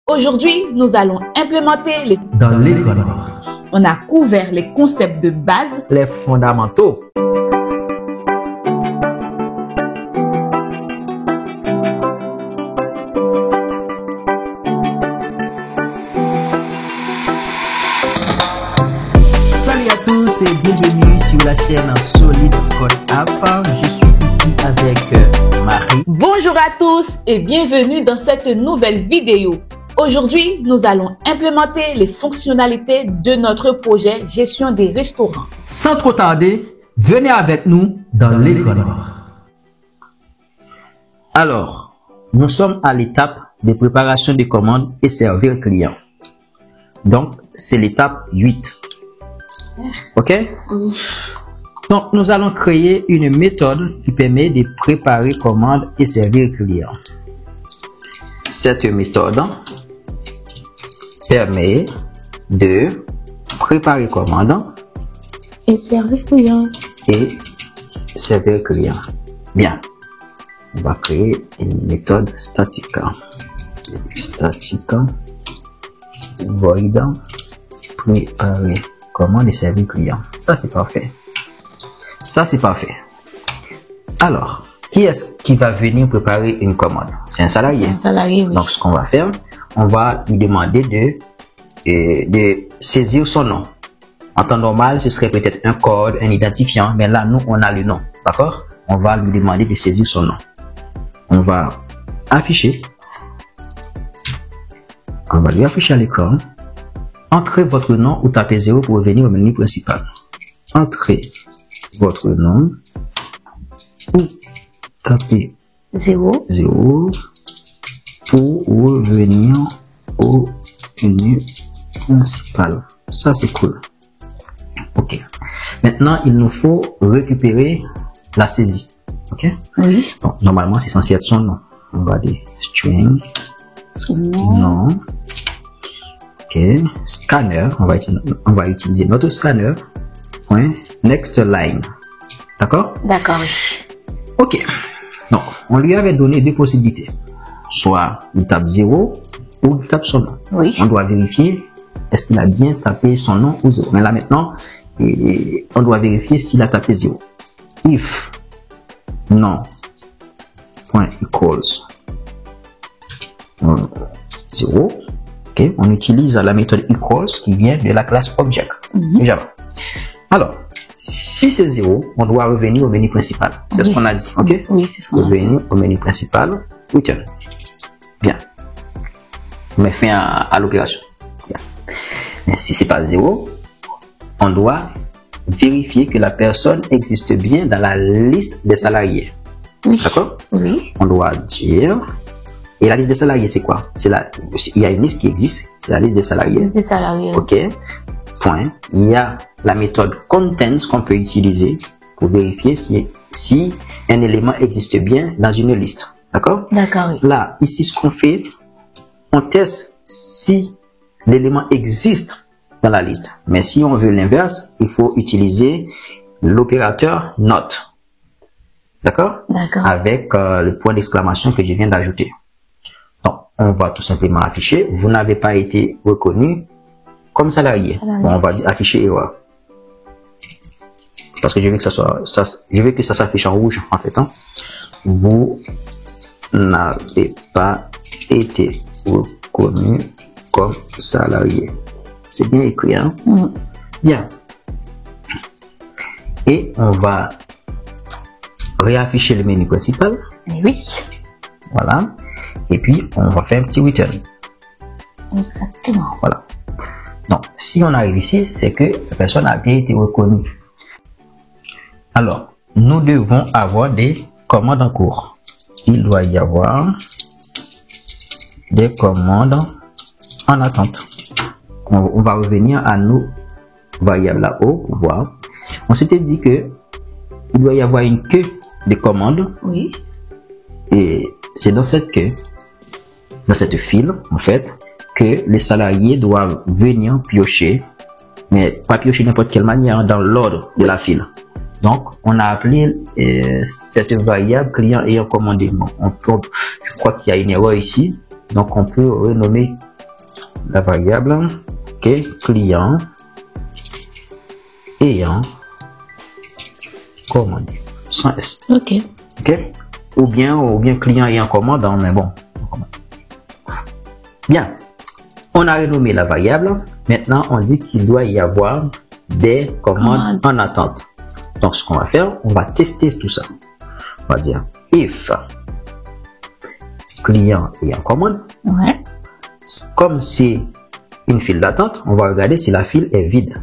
Aujourd'hui, nous allons implémenter les... Dans l'économie, On a couvert les concepts de base, les fondamentaux. Salut à tous et bienvenue sur la chaîne Solid Code App. Je suis ici avec Marie. Bonjour à tous et bienvenue dans cette nouvelle vidéo. Aujourd'hui, nous allons implémenter les fonctionnalités de notre projet gestion des restaurants. Sans trop tarder, venez avec nous dans l'économie. Alors, nous sommes à l'étape de préparation des commandes et servir client. Donc, c'est l'étape 8. OK? Donc, nous allons créer une méthode qui permet de préparer commandes et servir client. Cette méthode permet de préparer commande Et servir client. et servir client. Bien. On va créer une méthode statique. Statique void préparer commande et servir client. Ça, c'est parfait. Ça, c'est parfait. Alors, qui est-ce qui va venir préparer une commande? C'est un salarié. Un salarié, oui. Donc, ce qu'on va faire, on va lui demander de saisir son nom. En temps normal, ce serait peut-être un code, un identifiant, mais là, nous, on a le nom. D'accord? On va lui demander de saisir son nom. On va afficher. On va lui afficher à l'écran. Entrez votre nom ou tapez 0 pour revenir au menu principal. Entrez votre nom ou tapez 0. 0 pour revenir au menu principal. Ça, c'est cool. OK. Maintenant, il nous faut récupérer la saisie. OK? Oui. Donc, normalement, c'est censé être son nom. On va dire string. Non. OK. Scanner. On va utiliser notre scanner. Point. Next line. D'accord? D'accord. OK. Donc, on lui avait donné deux possibilités. Soit il tape 0 ou il tape son nom. Oui. On doit vérifier est-ce qu'il a bien tapé son nom ou 0. Mais là maintenant, on doit vérifier s'il a tapé 0. If non point equals 0. OK. On utilise la méthode equals qui vient de la classe object Java. Alors, si c'est 0, on doit revenir au menu principal. C'est ce qu'on a dit. OK? Oui, c'est ce qu'on a dit. Revenir au menu principal. Return. Bien. On met fin à l'opération. Bien. Mais si c'est pas 0, on doit vérifier que la personne existe bien dans la liste des salariés. Oui. D'accord? Oui. On doit dire. Et la liste des salariés, c'est quoi? Il y a une liste qui existe. C'est la liste des salariés. Des salariés. OK. Point. Il y a la méthode contains qu'on peut utiliser pour vérifier si un élément existe bien dans une liste. D'accord? D'accord. Oui. Là, ici, ce qu'on fait, on teste si l'élément existe dans la liste. Mais si on veut l'inverse, il faut utiliser l'opérateur not. D'accord? D'accord. Avec le point d'exclamation que je viens d'ajouter. Donc, on va tout simplement afficher. Vous n'avez pas été reconnu comme salarié. Bon, on va dire afficher erreur. Parce que je veux que ça s'affiche en rouge, en fait. Hein. Vous n'avez pas été reconnu comme salarié. C'est bien écrit, hein? Bien. Et on va réafficher le menu principal. Et oui. Voilà. Et puis, on va faire un petit return. Exactement. Voilà. Donc, si on arrive ici, c'est que la personne a bien été reconnue. Alors, nous devons avoir des commandes en cours. Il doit y avoir des commandes en attente. On va revenir à nos variables là-haut pour voir. On s'était dit que il doit y avoir une queue de commandes. Oui. Et c'est dans cette queue, dans cette file, en fait, que les salariés doivent venir piocher, mais pas piocher n'importe quelle manière, dans l'ordre de la file. Donc, on a appelé cette variable client ayant commandé. Bon, je crois qu'il y a une erreur ici. Donc, on peut renommer la variable client ayant commandé sans S. Ok. Ou bien client ayant commande, mais bon. Bien. On a renommé la variable. Maintenant, on dit qu'il doit y avoir des commandes en attente. Donc, ce qu'on va faire, on va tester tout ça. On va dire if client ayant commande. Ouais. Comme c'est une file d'attente, on va regarder si la file est vide.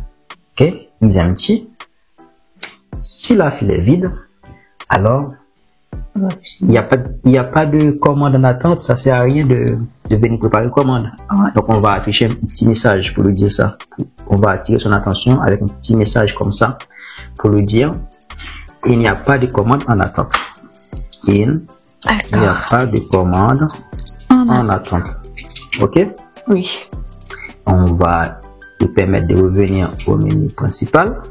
Ok, is empty. Si la file est vide, alors il n'y a pas de commande en attente. Ça sert à rien de venir préparer une commande. Ouais. Donc on va afficher un petit message pour lui dire ça. On va attirer son attention avec un petit message comme ça pour lui dire il n'y a pas de commande en attente. Il n'y a pas de commande en attente. Ok? Oui. On va lui permettre de revenir au menu principal.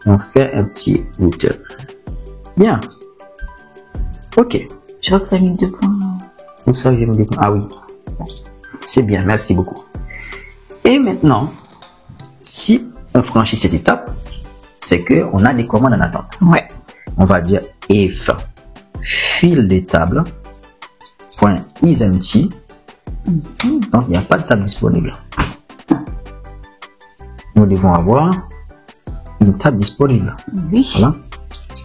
On fait un petit return. Bien. Ok. Je crois que tu as mis 2 points. Où ça, j'ai mis 2 points? Ah oui. C'est bien, merci beaucoup. Et maintenant, si on franchit cette étape, c'est qu'on a des commandes en attente. Ouais. On va dire if file de table point is empty. Donc, il n'y a pas de table disponible. Nous devons avoir une table disponible. Oui. Voilà.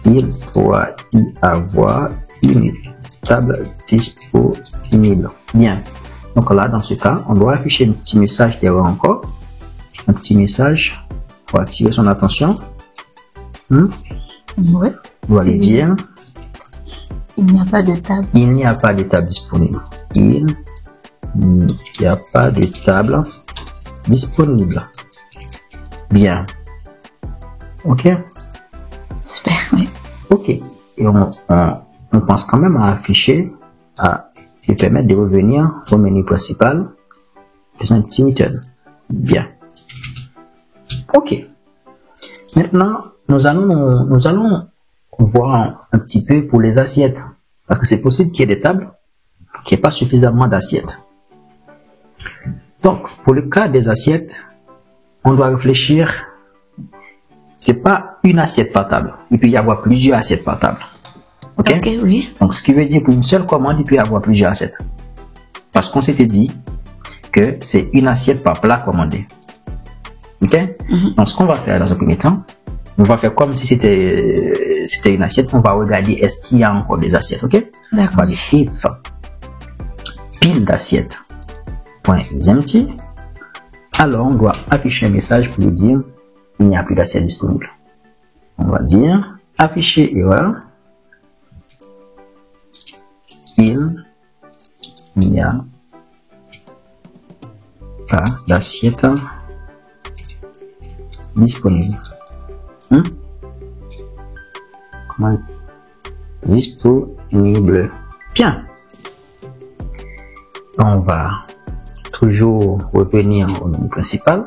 Il doit y avoir une table disponible. Bien. Donc là, dans ce cas, on doit afficher un petit message d'erreur encore. Un petit message pour attirer son attention. Ouais. On va lui dire il n'y a pas de table. Il n'y a pas de table disponible. Il n'y a pas de table disponible. Bien. Ok. Super, oui. Ok. Et on pense quand même à afficher, à lui permettre de revenir au menu principal. Faisons un petit return. Bien. Ok. Maintenant, nous allons voir un petit peu pour les assiettes. Parce que c'est possible qu'il y ait des tables qui n'aient pas suffisamment d'assiettes. Donc, pour le cas des assiettes, on doit réfléchir. C'est pas une assiette par table. Il peut y avoir plusieurs assiettes par table. Ok, oui. Donc, ce qui veut dire pour une seule commande, il peut y avoir plusieurs assiettes. Parce qu'on s'était dit que c'est une assiette par plat commandé. Ok. Donc, ce qu'on va faire dans un premier temps, on va faire comme si c'était une assiette. On va regarder est-ce qu'il y a encore des assiettes. Ok. D'accord. On va dire if pile d'assiettes point is empty. Alors, on doit afficher un message pour nous dire il n'y a plus d'assiette disponible. On va dire afficher erreur. Il n'y a pas d'assiette disponible. Comment disponible. Bien. On va toujours revenir au menu principal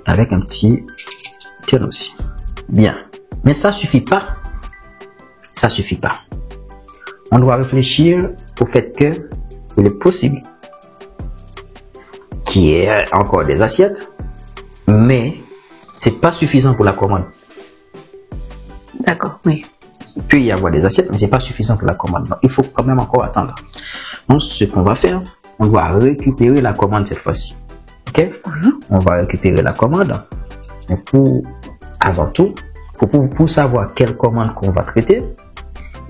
avec un petit turn aussi. Bien. Mais ça suffit pas. Ça suffit pas. On doit réfléchir au fait que il est possible qu'il y ait encore des assiettes, mais c'est pas suffisant pour la commande. D'accord, oui. Il peut y avoir des assiettes, mais c'est pas suffisant pour la commande. Donc, il faut quand même encore attendre. Donc, ce qu'on va faire, on doit récupérer la commande cette fois-ci. Ok? On va récupérer la commande. Mais avant tout, pour savoir quelle commande qu'on va traiter,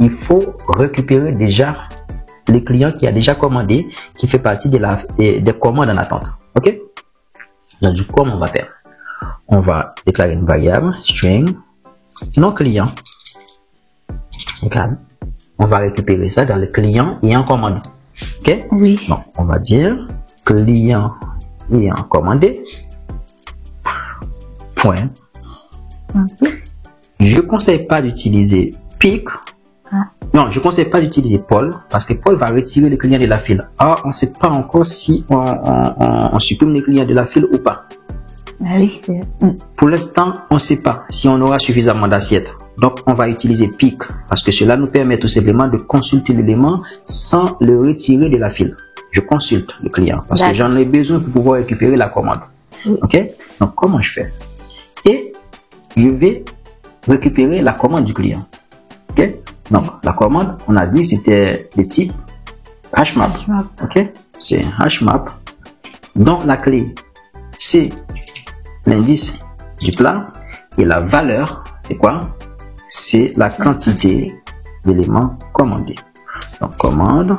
il faut récupérer déjà le client qui a déjà commandé, qui fait partie des commandes en attente. Ok? Donc, du coup, comment on va faire? On va déclarer une variable string non client. Égal. On va récupérer ça dans le client ayant commandé. Ok? Oui. Donc, on va dire client ayant commandé. Point. Je ne conseille pas d'utiliser pic. Non, je ne conseille pas d'utiliser Paul parce que Paul va retirer le client de la file. Or, on ne sait pas encore si on supprime les clients de la file ou pas. Ah oui, pour l'instant, on ne sait pas si on aura suffisamment d'assiettes. Donc, on va utiliser pic parce que cela nous permet tout simplement de consulter l'élément sans le retirer de la file. je consulte le client parce que j'en ai besoin pour pouvoir récupérer la commande. Oui. Ok? Donc, comment je fais? Et je vais récupérer la commande du client. Ok? Donc, la commande, on a dit c'était le type HMAP. Ok? C'est HMAP. Donc, la clé, c'est l'indice du plat et la valeur, c'est quoi? C'est la quantité d'éléments commandés. Donc, commande.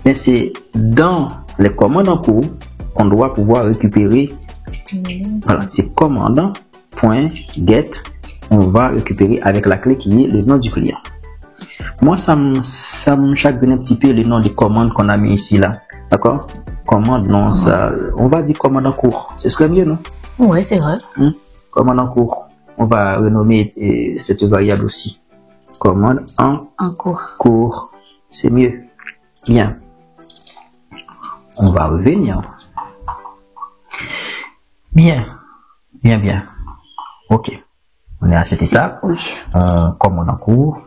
Mais c'est dans les commandes en cours qu'on doit pouvoir récupérer. Voilà, c'est commande.get. On va récupérer avec la clé qui est le nom du client. Moi, ça me chagrine un petit peu le nom de commande qu'on a mis ici là. D'accord? Commande, non, ça, on va dire commande en cours. Ce serait mieux, non? Oui, c'est vrai. Commande en cours. On va renommer cette variable aussi. Commande en cours. C'est mieux. Bien. On va revenir. Bien. Ok. On est à cette étape. Oui. On commande en cours.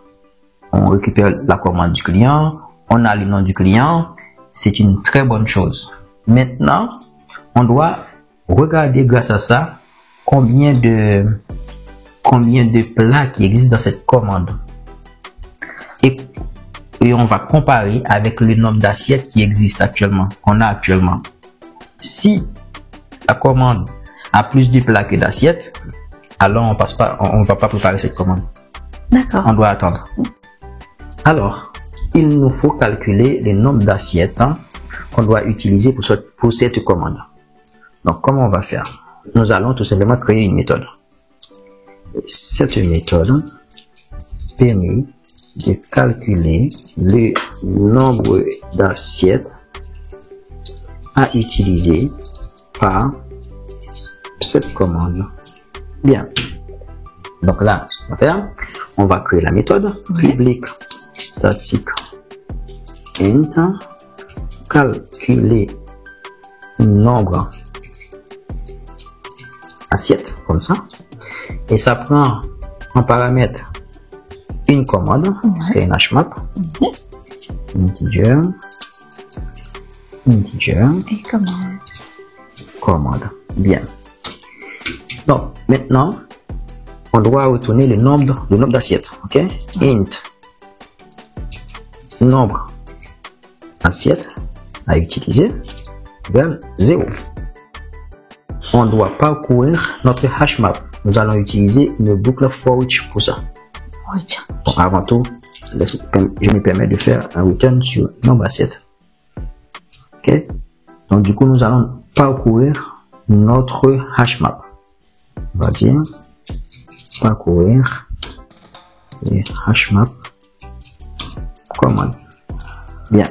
On récupère la commande du client. On a le nom du client. C'est une très bonne chose. Maintenant, on doit regarder grâce à ça combien de plats qui existent dans cette commande. Et on va comparer avec le nombre d'assiettes qui existent actuellement, qu'on a actuellement. Si la commande a plus de plats que d'assiettes, alors on va pas préparer cette commande. D'accord. On doit attendre. Alors, il nous faut calculer le nombre d'assiettes qu'on doit utiliser pour cette commande. Donc, comment on va faire? Nous allons tout simplement créer une méthode. Cette méthode permet de calculer le nombre d'assiettes à utiliser par cette commande. Bien. Donc là, ce qu'on va faire, on va créer la méthode public statique int calculer nombre assiettes comme ça, et ça prend en paramètre une commande, c'est une HMAP, integer, et commande. Bien. Donc maintenant, on doit retourner le nombre d'assiettes. Ok? Int nombre assiettes à utiliser égale 0. On doit parcourir notre HMAP. Nous allons utiliser une boucle for each pour ça. Bon, avant tout, je me permets de faire un return sur nombre assiettes. Ok? Donc du coup, nous allons parcourir notre HMAP. On va dire parcourir les HMAP commande. Bien.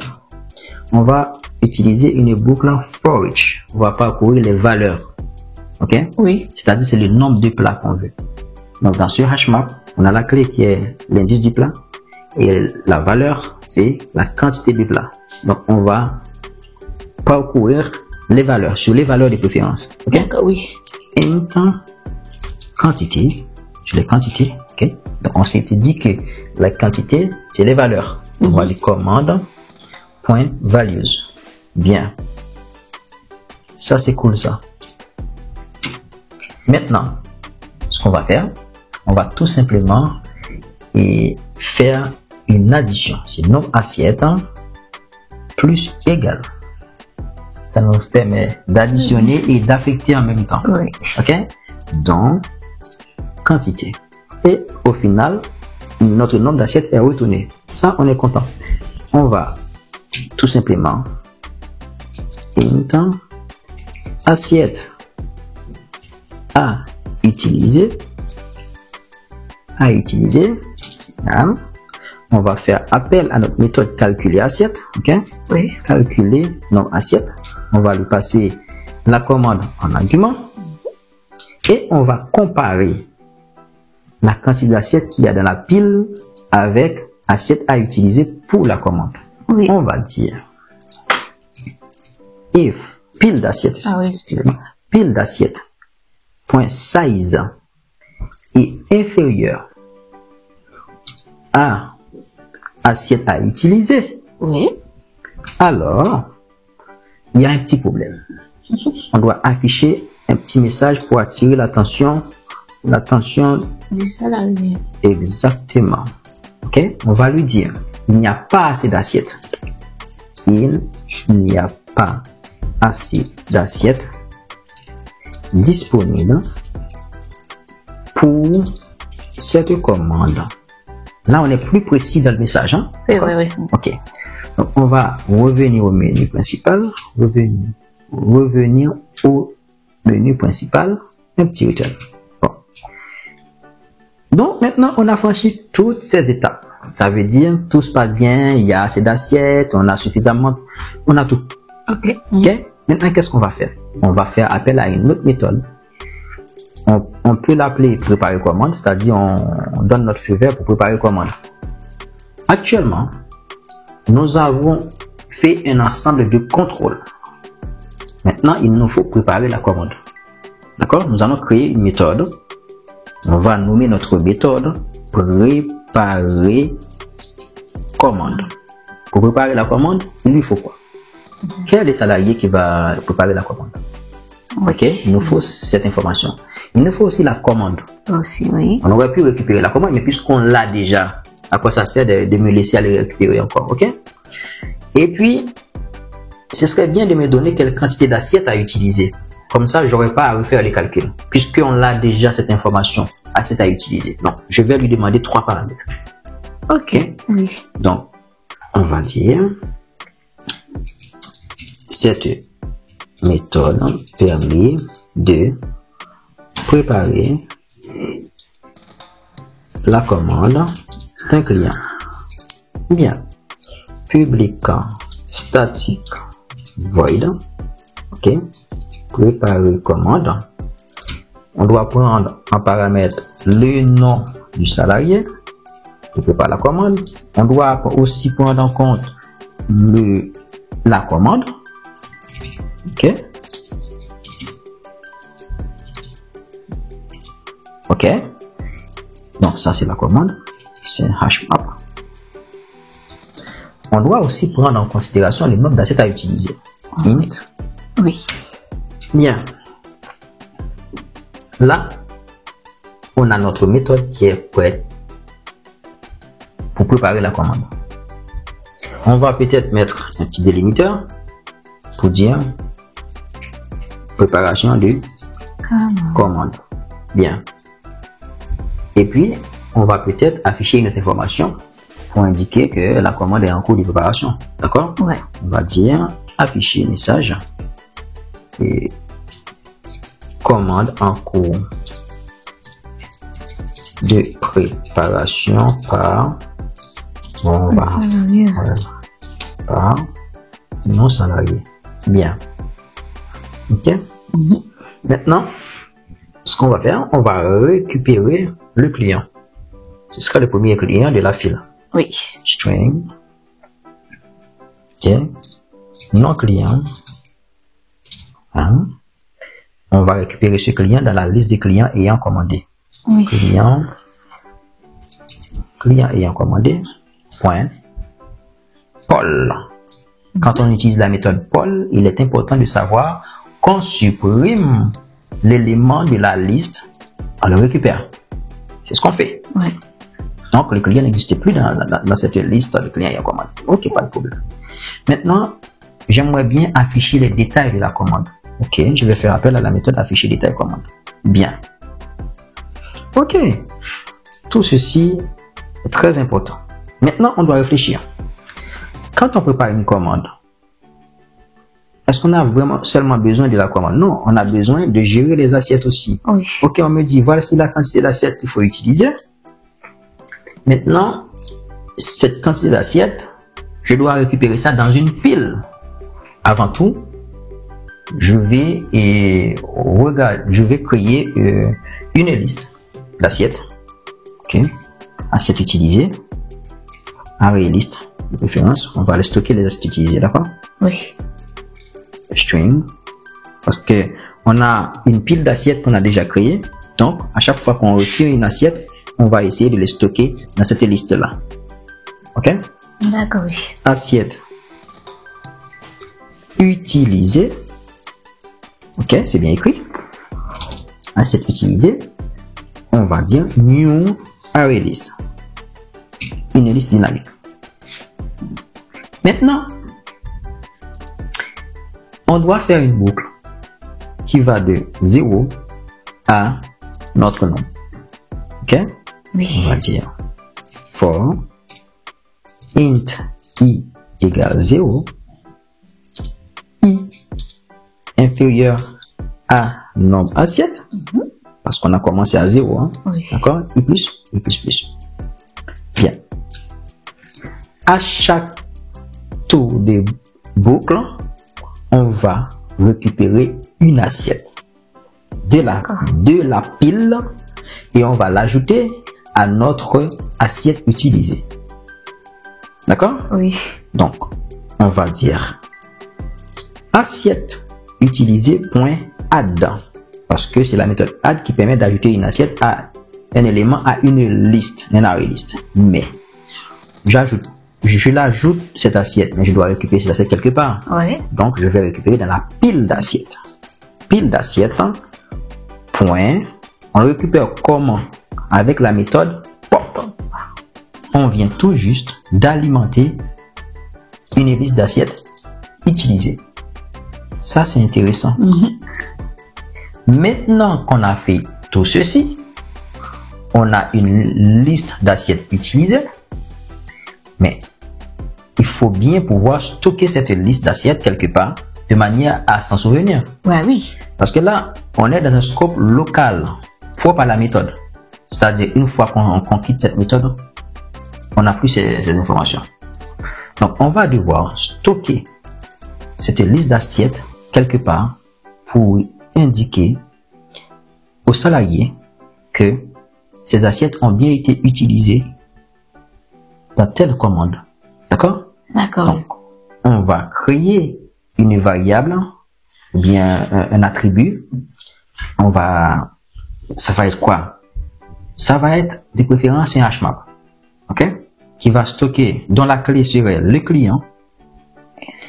On va utiliser une boucle for each. On va parcourir les valeurs. Ok? Oui. C'est-à-dire c'est le nombre de plats qu'on veut. Donc dans ce HMAP, on a la clé qui est l'indice du plat et la valeur c'est la quantité du plat. Donc on va parcourir les valeurs sur les valeurs de préférence. Ok? D'accord, oui. Int quantité sur les quantités. Ok? Donc on s'est dit que la quantité c'est les valeurs. On va dire commande point values. Bien. Ça c'est cool ça. Maintenant, ce qu'on va faire, on va tout simplement faire une addition. C'est nombre assiettes plus égal. Ça nous permet d'additionner et d'affecter en même temps. Oui. Ok? Donc, quantité. Et au final, notre nombre d'assiettes est retourné. Ça, on est content. On va tout simplement int assiette à utiliser. Hein? On va faire appel à notre méthode calculer assiette. Ok? Oui. Calculer nombre assiette. On va lui passer la commande en argument et on va comparer la quantité d'assiettes qu'il y a dans la pile avec assiette à utiliser pour la commande. Oui. On va dire if pile d'assiettes, pile d'assiettes point size est inférieur à assiettes à utiliser. Oui. Alors, il y a un petit problème. On doit afficher un petit message pour attirer l'attention Du salarié. exactement. Ok, on va lui dire, il n'y a pas assez d'assiettes. Il n'y a pas assez d'assiettes disponibles pour cette commande. Là, on est plus précis dans le message. Hein? C'est vrai, oui. Ok. Donc, on va revenir au menu principal. Revenir au menu principal. Un petit return. Bon. Donc, maintenant, on a franchi toutes ces étapes. Ça veut dire, tout se passe bien, il y a assez d'assiettes, on a suffisamment, on a tout. Ok. Ok. Maintenant, qu'est-ce qu'on va faire? On va faire appel à une autre méthode. On peut l'appeler préparer commande, c'est-à-dire on donne notre feu vert pour préparer commande. Actuellement, nous avons fait un ensemble de contrôles. Maintenant, il nous faut préparer la commande. D'accord? Nous allons créer une méthode. On va nommer notre méthode préparer commande. Pour préparer la commande, il lui faut quoi? Quel est le salarié qui va préparer la commande? Ok, il nous faut cette information. Il nous faut aussi la commande. Aussi, oui. On aurait pu récupérer la commande, mais puisqu'on l'a déjà, à quoi ça sert de me laisser aller récupérer encore, ok? Et puis, ce serait bien de me donner quelle quantité d'assiettes à utiliser. Comme ça, j'aurais pas à refaire les calculs, puisqu'on l'a déjà cette information, assiettes à utiliser. Donc, je vais lui demander 3 paramètres. Ok. Oui. Donc, on va dire, cette méthode permet de préparer la commande d'un client. Bien. Public statique void. Ok. Préparer commande. On doit prendre en paramètre le nom du salarié qui prépare la commande. On doit aussi prendre en compte la commande. Ok. Ok. Donc ça c'est la commande. C'est un hash map. On doit aussi prendre en considération le nombre d'assiettes à utiliser. Int. Oui. Bien. Là, on a notre méthode qui est prête pour préparer la commande. On va peut-être mettre un petit délimiteur pour dire préparation de commande. Bien. Et puis, on va peut-être afficher une autre information pour indiquer que la commande est en cours de préparation. D'accord? Ouais. On va dire afficher message et commande en cours de préparation par par non salarié. Bien. Ok. Maintenant, ce qu'on va faire, on va récupérer le client. Ce sera le premier client de la file. Oui. String. Ok. Non client. Hein? On va récupérer ce client dans la liste des clients ayant commandé. Oui. Client ayant commandé. Point. Paul. Quand on utilise la méthode Paul, il est important de savoir qu'on supprime l'élément de la liste, on le récupère. C'est ce qu'on fait. Ouais. Donc, le client n'existe plus dans cette liste de clients ayant commandé. Ok, pas de problème. Maintenant, j'aimerais bien afficher les détails de la commande. Ok, je vais faire appel à la méthode afficher détails commande. Bien. Ok. Tout ceci est très important. Maintenant, on doit réfléchir. Quand on prépare une commande, est-ce qu'on a vraiment seulement besoin de la commande? Non, on a besoin de gérer les assiettes aussi. Oui. Ok, on me dit, voici la quantité d'assiettes qu'il faut utiliser. Maintenant, cette quantité d'assiettes, je dois récupérer ça dans une pile. Avant tout, je vais créer une liste d'assiettes. Ok, assiettes utilisées. Array list de préférence. On va aller stocker les assiettes utilisées, d'accord? Oui. String, parce que on a une pile d'assiettes qu'on a déjà créées. Donc, à chaque fois qu'on retire une assiette, on va essayer de les stocker dans cette liste-là. OK? D'accord, oui. Assiette utilisée. OK, c'est bien écrit. Assiette utilisée. On va dire new array list. Une liste dynamique. Maintenant, on doit faire une boucle qui va de 0 à notre nom. OK? Oui. On va dire for int i égale 0, i inférieur à nombre assiette, parce qu'on a commencé à 0, hein? Oui. D'accord? I plus. Bien. À chaque tour de boucle, on va récupérer une assiette de la pile et on va l'ajouter à notre assiette utilisée. D'accord? Oui. Donc, on va dire assiette utilisée point add, parce que c'est la méthode add qui permet d'ajouter une assiette à un élément à une liste, un array list. Mais je l'ajoute cette assiette, mais je dois récupérer cette assiette quelque part. Oui. Donc, je vais récupérer dans la pile d'assiettes. Pile d'assiettes, point. On le récupère comment? Avec la méthode pop. On vient tout juste d'alimenter une liste d'assiettes utilisées. Ça, c'est intéressant. Maintenant qu'on a fait tout ceci, on a une liste d'assiettes utilisées, mais il faut bien pouvoir stocker cette liste d'assiettes quelque part de manière à s'en souvenir. Ouais, oui. Parce que là, on est dans un scope local propre à la méthode. C'est-à-dire, une fois qu'on quitte cette méthode, on n'a plus ces informations. Donc, on va devoir stocker cette liste d'assiettes quelque part pour indiquer aux salariés que ces assiettes ont bien été utilisées dans telle commande. D'accord? D'accord. Donc, on va créer une variable ou bien un attribut. Ça va être quoi? Ça va être de préférence un hashmap. OK? Qui va stocker, dont la clé serait le client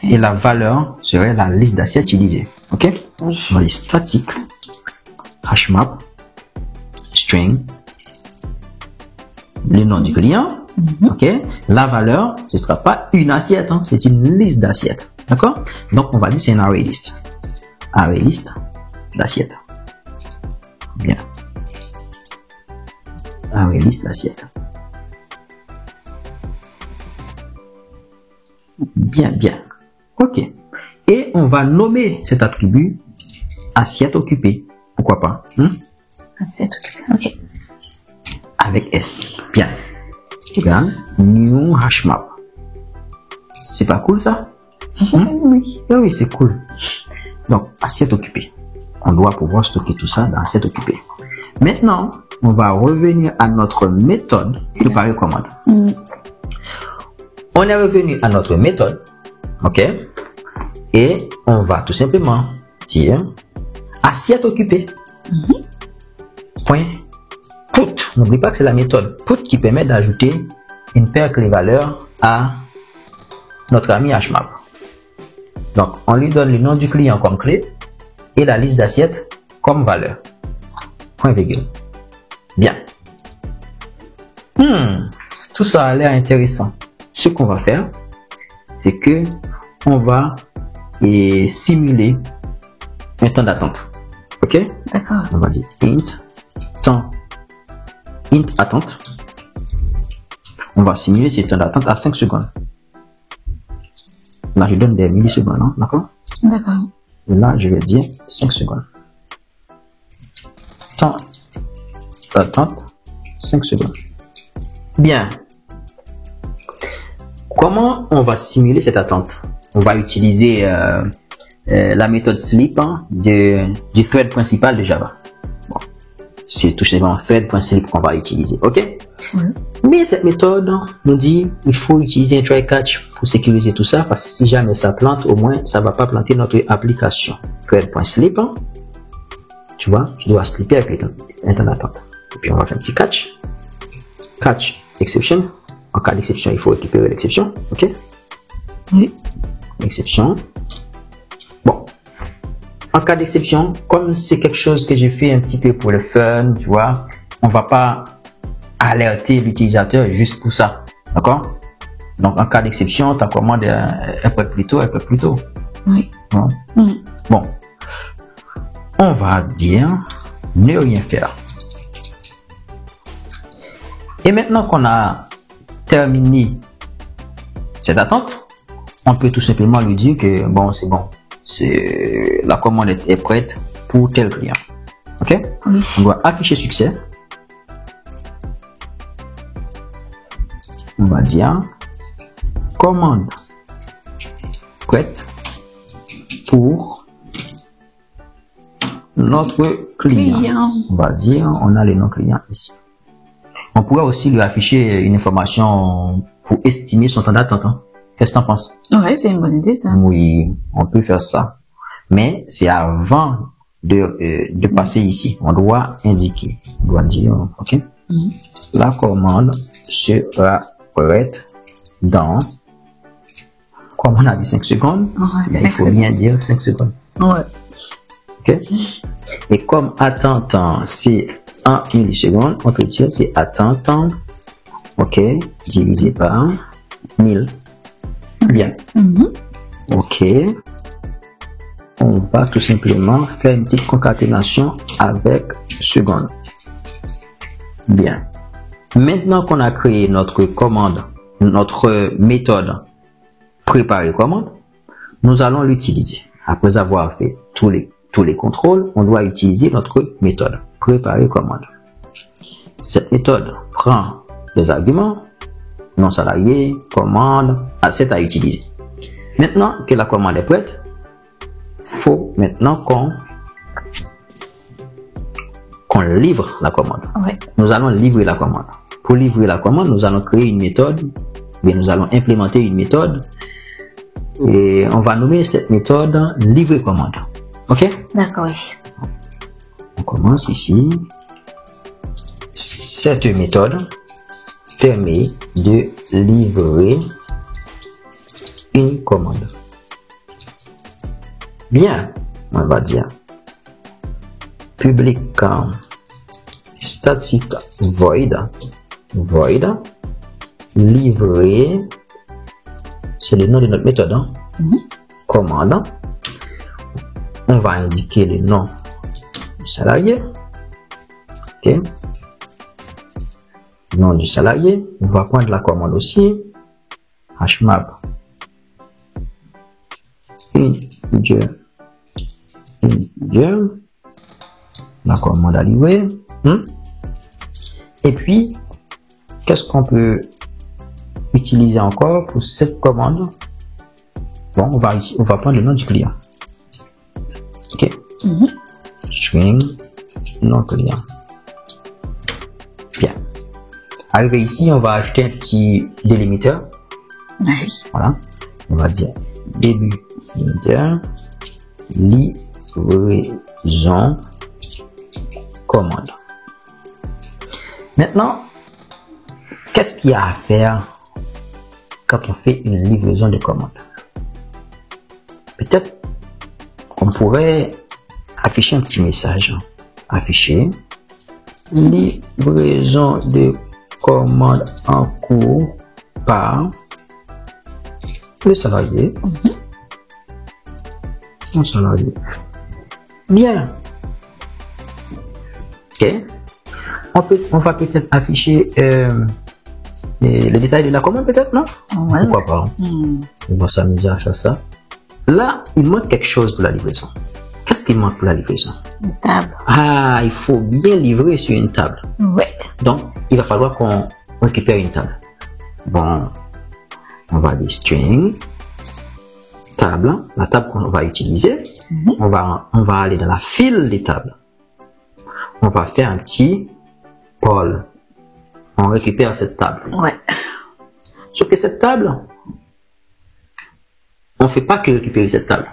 et la valeur serait la liste d'assiettes utilisées. OK? Oui. On va dire statique hashmap string le nom du client. OK? La valeur, ce ne sera pas une assiette, hein, c'est une liste d'assiettes. D'accord? Donc, on va dire c'est un array list. Array list d'assiettes. Bien. Array list d'assiettes. Bien. OK. Et on va nommer cet attribut assiette occupée. Pourquoi pas? Assiette occupée. OK. Avec S. Bien. Égal new hashmap. C'est pas cool ça? Oui. Oui, c'est cool. Donc, assiette occupée. On doit pouvoir stocker tout ça dans assiette occupée. Maintenant, on va revenir à notre méthode préparer commande. On est revenu à notre méthode. OK? Et on va tout simplement dire assiette occupée. Point put. N'oublie pas que c'est la méthode put qui permet d'ajouter une paire clé valeur à notre ami hashmap. Donc, on lui donne le nom du client comme clé et la liste d'assiettes comme valeur. Point virgule. Bien. Tout ça a l'air intéressant. Ce qu'on va faire, c'est que on va simuler un temps d'attente. OK? D'accord. On va dire int attente. On va simuler ce temps d'attente à 5 secondes. Là, je donne des millisecondes, hein, d'accord? D'accord. Et là, je vais dire 5 secondes. Temps d'attente, 5 secondes. Bien. Comment on va simuler cette attente? On va utiliser la méthode sleep du thread principal de Java. Bon. C'est tout simplement thread.sleep qu'on va utiliser. OK? Mais cette méthode nous dit il faut utiliser un try catch pour sécuriser tout ça, parce que si jamais ça plante, au moins ça va pas planter notre application. Thread.sleep, tu vois, tu dois sleeper avec un temps d'attente. Et puis on va faire un petit catch exception, En cas d'exception, il faut récupérer l'exception. OK? Oui. Exception. Bon. En cas d'exception, comme c'est quelque chose que j'ai fait un petit peu pour le fun, tu vois, on va pas alerter l'utilisateur juste pour ça. D'accord? Donc, en cas d'exception, ta commande est un peu plus tôt, un peu plus tôt. Oui. Bon. Bon. On va dire ne rien faire. Et maintenant qu'on a terminé cette attente, on peut tout simplement lui dire que bon, c'est bon. La commande est prête pour tel client. OK? Oui. On doit afficher succès. On va dire commande prête pour notre client. On va dire, on a le nom client ici. On pourrait aussi lui afficher une information pour estimer son temps d'attente. Hein. Qu'est-ce que tu en penses? Ouais, c'est une bonne idée, ça. Oui, on peut faire ça. Mais c'est avant de passer ici. On doit indiquer. On doit dire, OK? La commande sera prête dans, comme on a dit 5 secondes, mais il faut bien dire 5 secondes. Ouais. OK? Et comme attente, c'est 1 milliseconde, on peut dire c'est attente, OK, divisé par 1000. Bien. OK. On va tout simplement faire une petite concaténation avec seconde. Bien. Maintenant qu'on a créé notre commande, notre méthode préparer commande, nous allons l'utiliser. Après avoir fait tous les contrôles, on doit utiliser notre méthode préparer commande. Cette méthode prend les arguments non salarié, commande, asset à utiliser. Maintenant que la commande est prête, faut maintenant qu'on livre la commande. Ouais. Nous allons livrer la commande. Pour livrer la commande, nous allons créer une méthode, bien nous allons implémenter une méthode et on va nommer cette méthode livrer commande. OK? D'accord, oui. On commence ici. Cette méthode permet de livrer une commande. Bien, on va dire public static void livrer, c'est le nom de notre méthode, hein? Commande. On va indiquer le nom du salarié. OK. Nom du salarié. On va prendre la commande aussi. HMAP. Integer. La commande à livrer. Et puis, qu'est-ce qu'on peut utiliser encore pour cette commande? Bon, on va prendre le nom du client. OK. String nom client. Bien. Arrivé ici, on va ajouter un petit délimiteur. Oui. Voilà. On va dire début de livraison commande. Maintenant, qu'est-ce qu'il y a à faire quand on fait une livraison de commande? Peut-être qu'on pourrait afficher un petit message. Afficher livraison de commande en cours par le salarié. Un salarié. Bien. OK. On va peut-être afficher les détails de la commande, peut-être, non? Ouais. Pourquoi pas? On va s'amuser à faire ça. Là, il manque quelque chose pour la livraison. Qu'est-ce qu'il manque pour la livraison? Une table. Ah, il faut bien livrer sur une table. Ouais. Donc, il va falloir qu'on récupère une table. Bon, on va dire string, table, la table qu'on va utiliser. On va aller dans la file des tables. On va faire un petit Paul. On récupère cette table. Ouais. Sauf que cette table, on ne fait pas que récupérer cette table.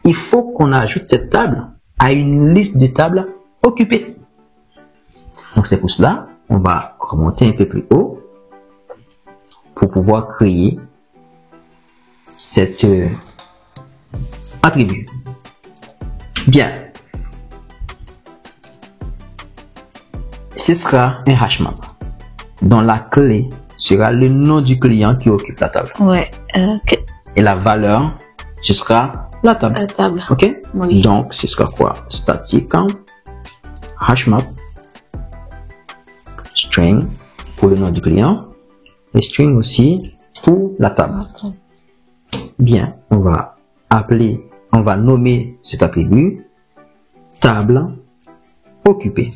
Il faut qu'on ajoute cette table à une liste de tables occupées. Donc c'est pour cela, on va remonter un peu plus haut. pouvoir créer cet attribut. Bien. Ce sera un hashmap dont la clé sera le nom du client qui occupe la table. Ouais. Ok. Et la valeur, ce sera la table. La table. Ok? Oui. Donc, ce sera quoi? Statique, hashmap, string pour le nom du client et string aussi pour la table. Ok. Bien, on va nommer cet attribut table occupée.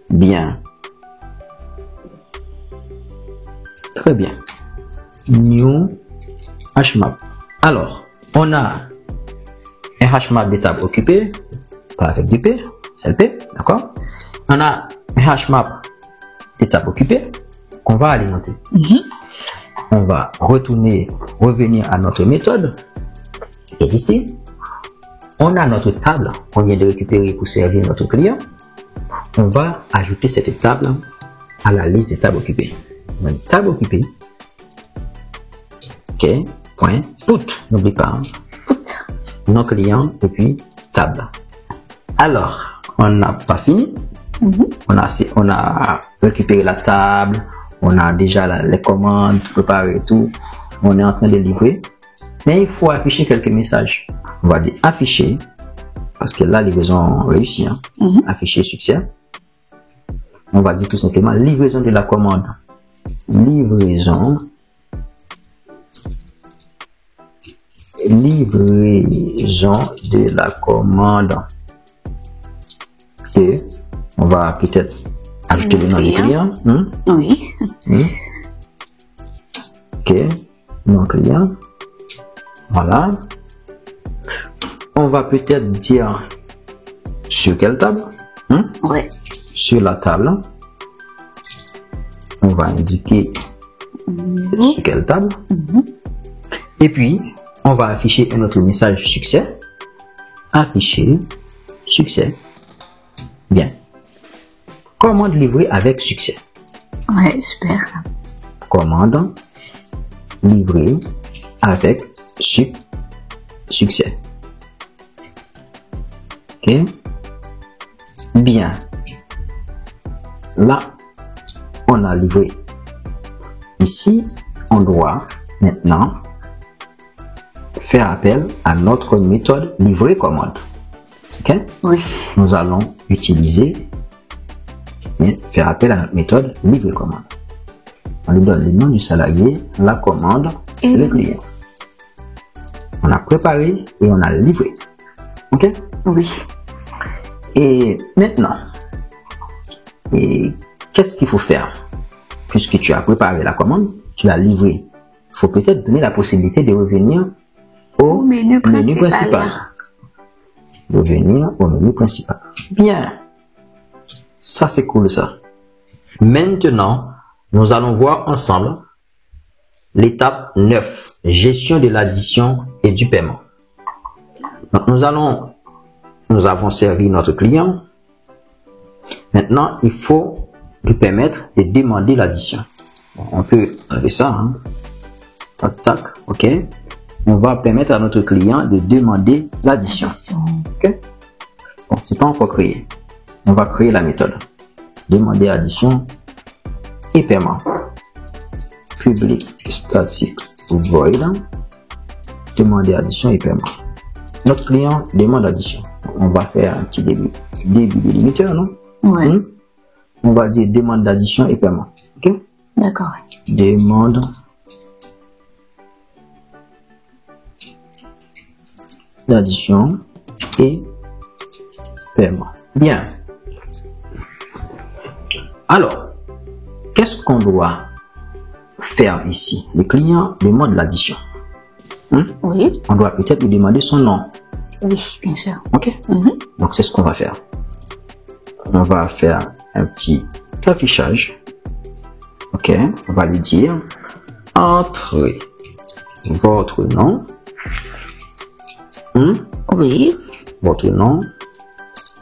Bien. Très bien. New hashmap. Alors, on a un hashmap de table occupée, pas avec du P, c'est le P, d'accord? On a un hashmap de table occupée qu'on va alimenter. On va revenir à notre méthode. Et ici, on a notre table qu'on vient de récupérer pour servir notre client. On va ajouter cette table à la liste des tables occupées. On a une table occupée. Ok, point, put, n'oublie pas. Hein. Put. Nom client et puis table. Alors, on n'a pas fini. On a récupéré la table. On a déjà les commandes préparées et tout. On est en train de livrer. Mais il faut afficher quelques messages. On va dire afficher. Parce que la livraison réussit. Hein. Afficher succès. On va dire tout simplement livraison de la commande. Livraison de la commande. Et on va peut-être ajouter le nom du client. Oui. Ok, nom client. Voilà. On va peut-être dire sur quelle table. Ouais. Sur la table. On va indiquer sur quelle table. Et puis, on va afficher un autre message succès. Afficher succès. Bien. Commande livrée avec succès. Ouais, super. Commande livrée avec succès. Ok. Bien. Là, on a livré. Ici, on doit maintenant faire appel à notre méthode livrer commande. Ok? Oui. Nous allons utiliser et faire appel à notre méthode livrer commande. On lui donne le nom du salarié, la commande et le client. On a préparé et on a livré. Ok? Oui. Et maintenant, qu'est-ce qu'il faut faire? Puisque tu as préparé la commande, tu l'as livrée. Il faut peut-être donner la possibilité de revenir au menu principal. Revenir au menu principal. Bien. Ça, c'est cool, ça. Maintenant, nous allons voir ensemble l'étape 9, gestion de l'addition et du paiement. Donc, nous avons servi notre client. Maintenant, il faut lui permettre de demander l'addition. Bon, on peut enlever ça. Hein. Tac, tac, ok. On va permettre à notre client de demander l'addition. Ok. Bon, c'est pas encore créé. On va créer la méthode. Demander addition et paiement. Public static void. Demander addition et paiement. Notre client demande addition. On va faire un petit début délimitateur, non? Ouais. On va dire demande d'addition et paiement. Ok? D'accord. Demande d'addition et paiement. Bien. Alors, qu'est-ce qu'on doit faire ici? Le client demande l'addition. Oui. On doit peut-être lui demander son nom. Oui, bien sûr. Ok? Donc, c'est ce qu'on va faire. On va faire un petit affichage. Ok? On va lui dire entrez votre nom. Oui. Votre nom.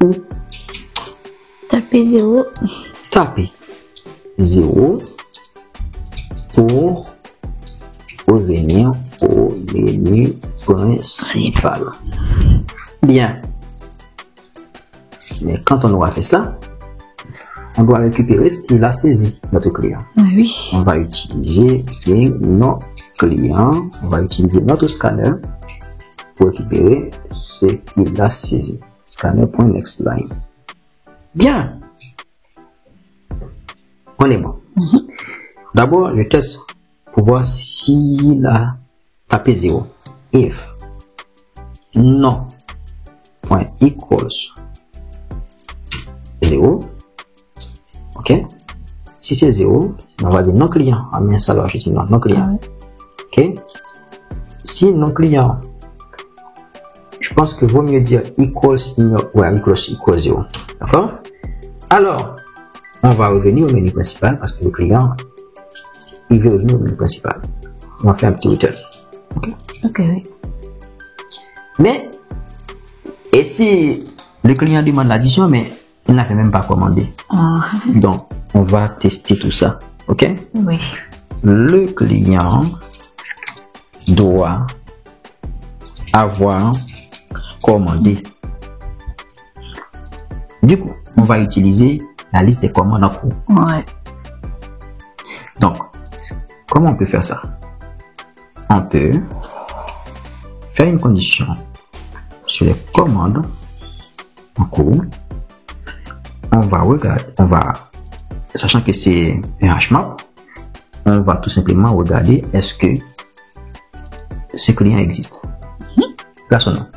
Ou Tapez 0. tapez 0 pour revenir au menu principal. Bien. Mais quand on aura fait ça, on doit récupérer ce qu'il a saisi, notre client. Oui. On va utiliser string non client. On va utiliser notre scanner pour récupérer ce qu'il a saisi. Scanner.nextLine. Bien. On est bon. D'abord, je teste pour voir s'il a tapé 0. If non.equals 0. Ok. Si c'est 0, on va dire non client. Ah, mais ça, alors, je dis non client. Ok. Si non client, je pense que vaut mieux dire equals 0. D'accord? Alors, on va revenir au menu principal parce que le client, il veut revenir au menu principal. On va faire un petit return. Ok. Ok, oui. Mais, et si le client demande l'addition, mais il n'a fait même pas commandé. Donc, on va tester tout ça. Ok? Oui. Le client doit avoir commandé. Du coup, on va utiliser la liste des commandes en cours. Ouais. Donc, comment on peut faire ça? On peut faire une condition sur les commandes en cours. On va regarder, sachant que c'est un hashmap, on va tout simplement regarder est-ce que ce client existe. Là, son nom.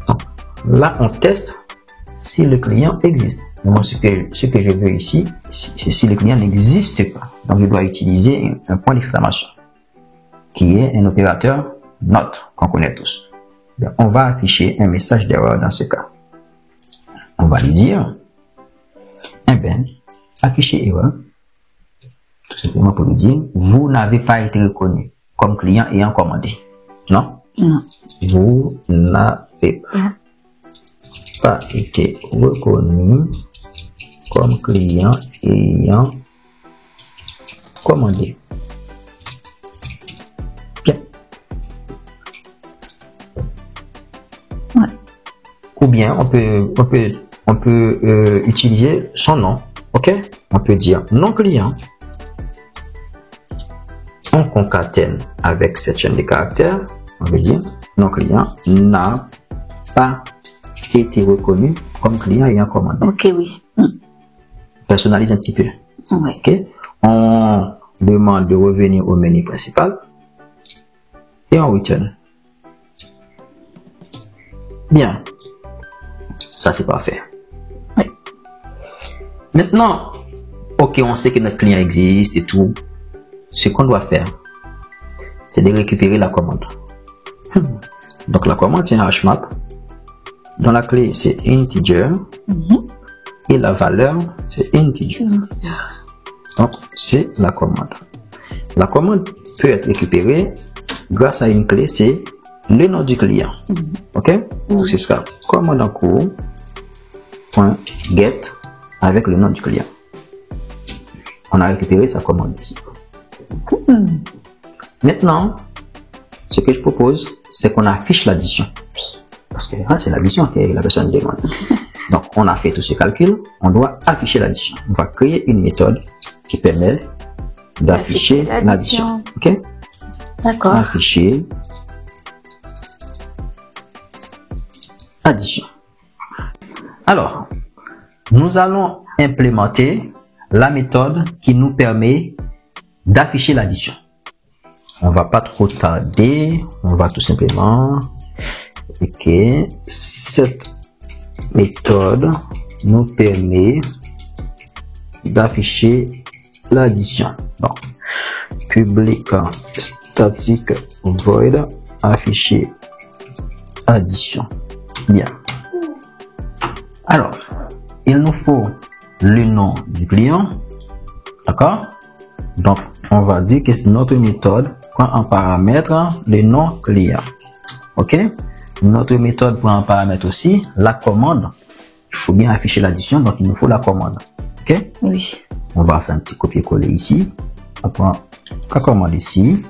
Donc, là, on teste si le client existe. Moi, ce que je veux ici, c'est si le client n'existe pas. Donc, je dois utiliser un point d'exclamation qui est un opérateur not qu'on connaît tous. Donc, on va afficher un message d'erreur dans ce cas. On va lui dire afficher erreur, tout simplement pour lui dire vous n'avez pas été reconnu comme client ayant commandé. Non? Non. Vous n'avez pas été reconnu comme client ayant commandé. Bien. Ouais. Ou bien on peut utiliser son nom. Ok? On peut dire non client. On concatène avec cette chaîne de caractères. On veut dire non client n'a pas été reconnu comme client ayant commandé. Ok, oui. Personnalise un petit peu. Oui. Ok? On demande de revenir au menu principal et on return. Bien. Ça, c'est parfait. Oui. Maintenant, ok, on sait que notre client existe et tout. Ce qu'on doit faire, c'est de récupérer la commande. Donc, la commande, c'est un hashmap dont la clé, c'est integer et la valeur, c'est integer. Donc, c'est la commande. La commande peut être récupérée grâce à une clé, c'est le nom du client. Ok? Donc, c'est ça. Commande en cours. .get avec le nom du client. On a récupéré sa commande ici. Maintenant, ce que je propose, c'est qu'on affiche l'addition. Parce que c'est l'addition que la personne demande. Donc, on a fait tout ce calcul. On doit afficher l'addition. On va créer une méthode qui permet d'afficher l'addition. Ok? D'accord. Afficher addition. Alors, nous allons implémenter la méthode qui nous permet d'afficher l'addition. On va pas trop tarder, on va tout simplement que cette méthode nous permet d'afficher l'addition. Donc, public static void afficher addition. Bien. Alors, il nous faut le nom du client. D'accord? Donc, on va dire que notre méthode prend en paramètre le nom client. Ok? Notre méthode prend en paramètre aussi la commande. Il faut bien afficher l'addition, donc il nous faut la commande. Ok? Oui. On va faire un petit copier-coller ici. On prend la commande ici.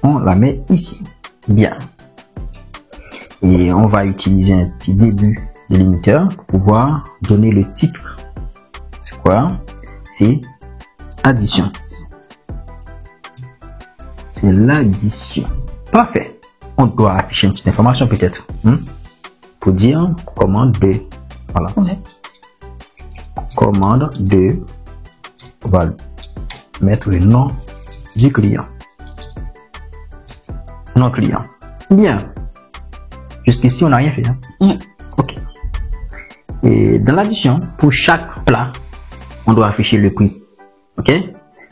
On la met ici. Bien. Et on va utiliser un petit début délimitateur pour pouvoir donner le titre. C'est quoi? C'est addition. C'est l'addition. Parfait. On doit afficher une petite information peut-être. Pour dire commande 2. Voilà. Ouais. Commande 2. On va mettre le nom du client. Nom client. Bien. Jusqu'ici, on n'a rien fait. OK. Et dans l'addition, pour chaque plat, on doit afficher le prix. OK?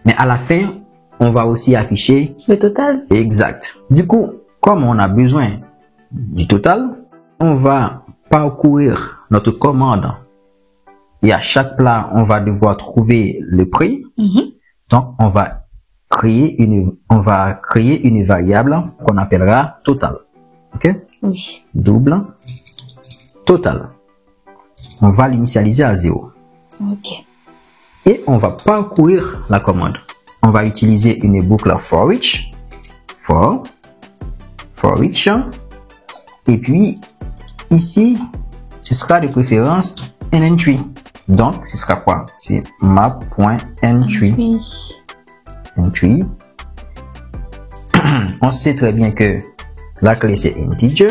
Mais à la fin, on va aussi afficher le total. Exact. Du coup, comme on a besoin du total, on va parcourir notre commande. Et à chaque plat, on va devoir trouver le prix. Donc, on va créer une variable qu'on appellera total. OK? Oui. Double total. On va l'initialiser à 0. OK. Et on va parcourir la commande. On va utiliser une boucle for each. For each. Et puis, ici, ce sera de préférence un entry. Donc, ce sera quoi? C'est map.entry. Entry. On sait très bien que la clé c'est integer.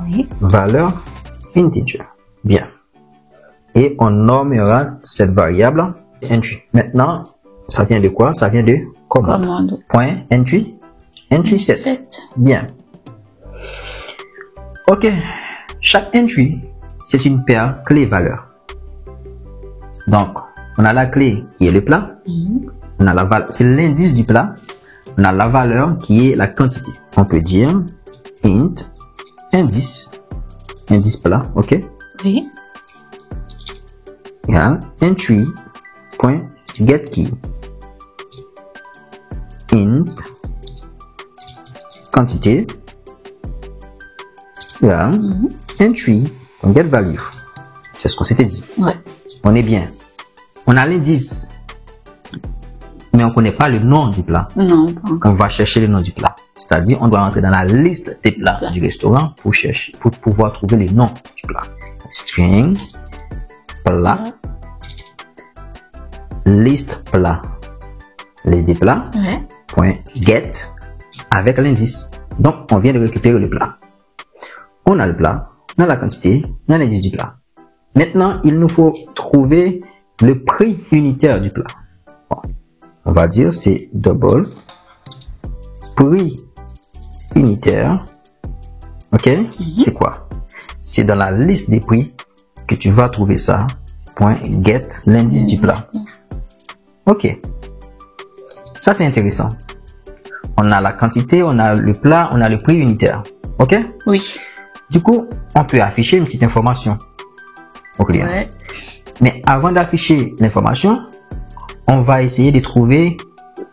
Oui. Valeur integer. Bien. Et on nommera cette variable entry. Maintenant, ça vient de quoi? Ça vient de commande. Point entry. Entry set. Bien. OK. Chaque entry, c'est une paire clé-valeur. Donc, on a la clé qui est le plat. On a la valeur, c'est l'indice du plat. On a la valeur qui est la quantité. On peut dire int indice plat, OK? Oui. Égale entry.getKey int quantité égale entry.getValue. C'est ce qu'on s'était dit. Ouais. On est bien. On a l'indice, mais on ne connaît pas le nom du plat. Non, pas encore. On va chercher le nom du plat. C'est-à-dire, on doit entrer dans la liste des plats du restaurant pour chercher, pour pouvoir trouver le nom du plat. String, plat, liste plat. Liste des plats, point get, avec l'indice. Donc, on vient de récupérer le plat. On a le plat, on a la quantité, on a l'indice du plat. Maintenant, il nous faut trouver le prix unitaire du plat. Bon. On va dire c'est double prix unitaire. OK? C'est quoi? C'est dans la liste des prix que tu vas trouver ça. Point get l'indice du plat. OK. Ça, c'est intéressant. On a la quantité, on a le plat, on a le prix unitaire. OK? Oui. Du coup, on peut afficher une petite information au client. Ouais. Mais avant d'afficher l'information, on va essayer de trouver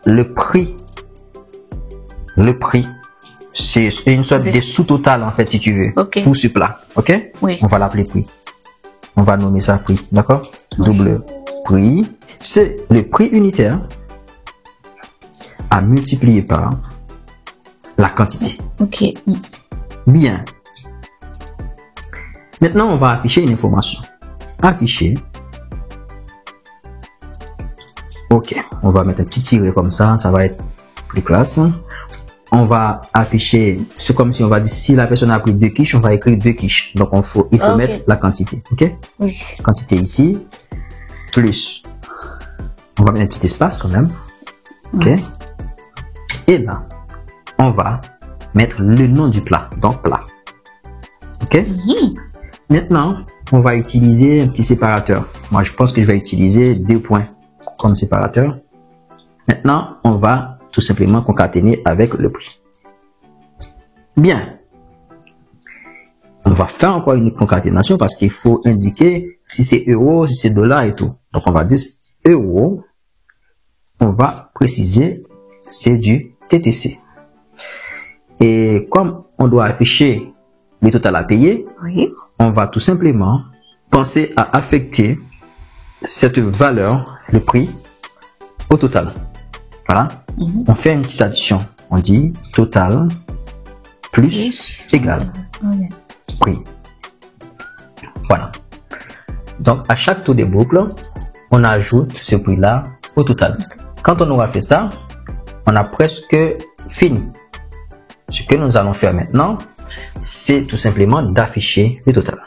le prix. Le prix. C'est une sorte de sous-total, en fait, si tu veux, pour ce plat. OK? Oui. On va l'appeler prix. On va nommer ça prix. D'accord? Double prix. C'est le prix unitaire à multiplier par la quantité. OK. Bien. Maintenant, on va afficher une information. Afficher. OK. On va mettre un petit tiret comme ça. Ça va être plus classe. On va afficher. C'est comme si on va dire si la personne a pris 2 quiches, on va écrire 2 quiches. Donc, il faut mettre la quantité. OK? Oui. Quantité ici. Plus. On va mettre un petit espace quand même. OK? Et là, on va mettre le nom du plat. Donc, plat. OK? Maintenant, on va utiliser un petit séparateur. Moi, je pense que je vais utiliser 2 points comme séparateur. Maintenant, on va tout simplement concaténer avec le prix. Bien. On va faire encore une concaténation parce qu'il faut indiquer si c'est euro, si c'est dollar et tout. Donc, on va dire euro. On va préciser c'est du TTC. Et comme on doit afficher le total à payer, on va tout simplement penser à affecter cette valeur, le prix, au total. Voilà. On fait une petite addition. On dit total plus égal prix. Voilà. Donc, à chaque tour de boucle, on ajoute ce prix-là au total. Quand on aura fait ça, on a presque fini. Ce que nous allons faire maintenant, c'est tout simplement d'afficher le total.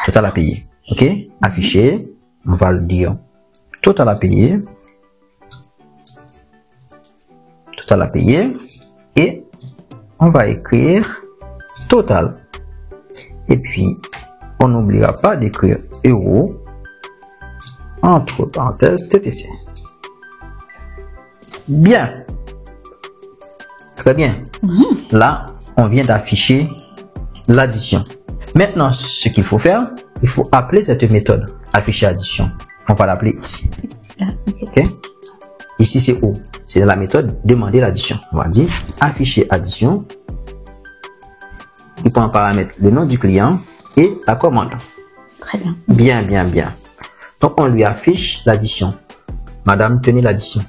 Total à payer. OK? Afficher. On va le dire total à payer. Total à payer. Et on va écrire total. Et puis, on n'oubliera pas d'écrire euro entre parenthèses TTC. Bien. Très bien. Là, on vient d'afficher l'addition. Maintenant, ce qu'il faut faire, il faut appeler cette méthode afficher addition. On va l'appeler ici. OK? Ici, c'est O. C'est la méthode demander l'addition. On va dire afficher addition. Il prend en paramètre le nom du client et la commande. Très bien. Bien, bien, bien. Donc, on lui affiche l'addition. Madame, tenez l'addition.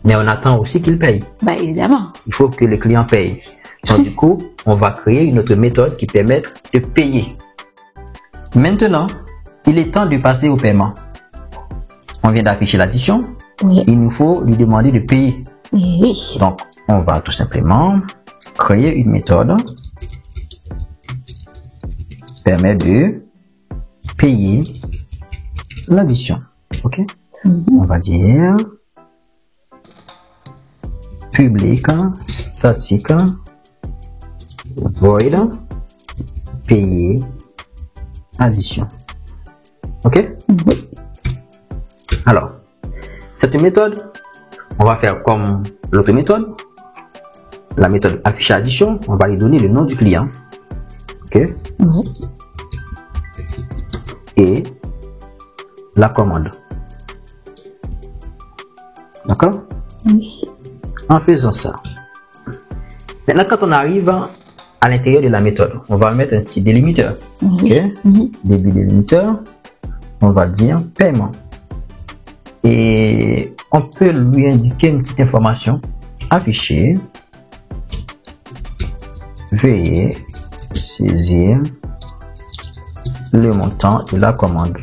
Mais on attend aussi qu'il paye. Bah, évidemment. Il faut que le client paye. Donc, du coup, on va créer une autre méthode qui permet de payer. Maintenant, il est temps de passer au paiement. On vient d'afficher l'addition. Oui. Il nous faut lui demander de payer. Oui. Donc, on va tout simplement créer une méthode qui permet de payer l'addition. OK? On va dire public statique void payer addition. OK? Alors, cette méthode, on va faire comme l'autre méthode. La méthode afficher addition, on va lui donner le nom du client. OK? Et la commande. D'accord? En faisant ça. Maintenant, quand on arrive à l'intérieur de la méthode, on va mettre un petit délimiteur. OK? Début délimiteur. On va dire paiement. Et on peut lui indiquer une petite information. Afficher. Veuillez saisir le montant de la commande.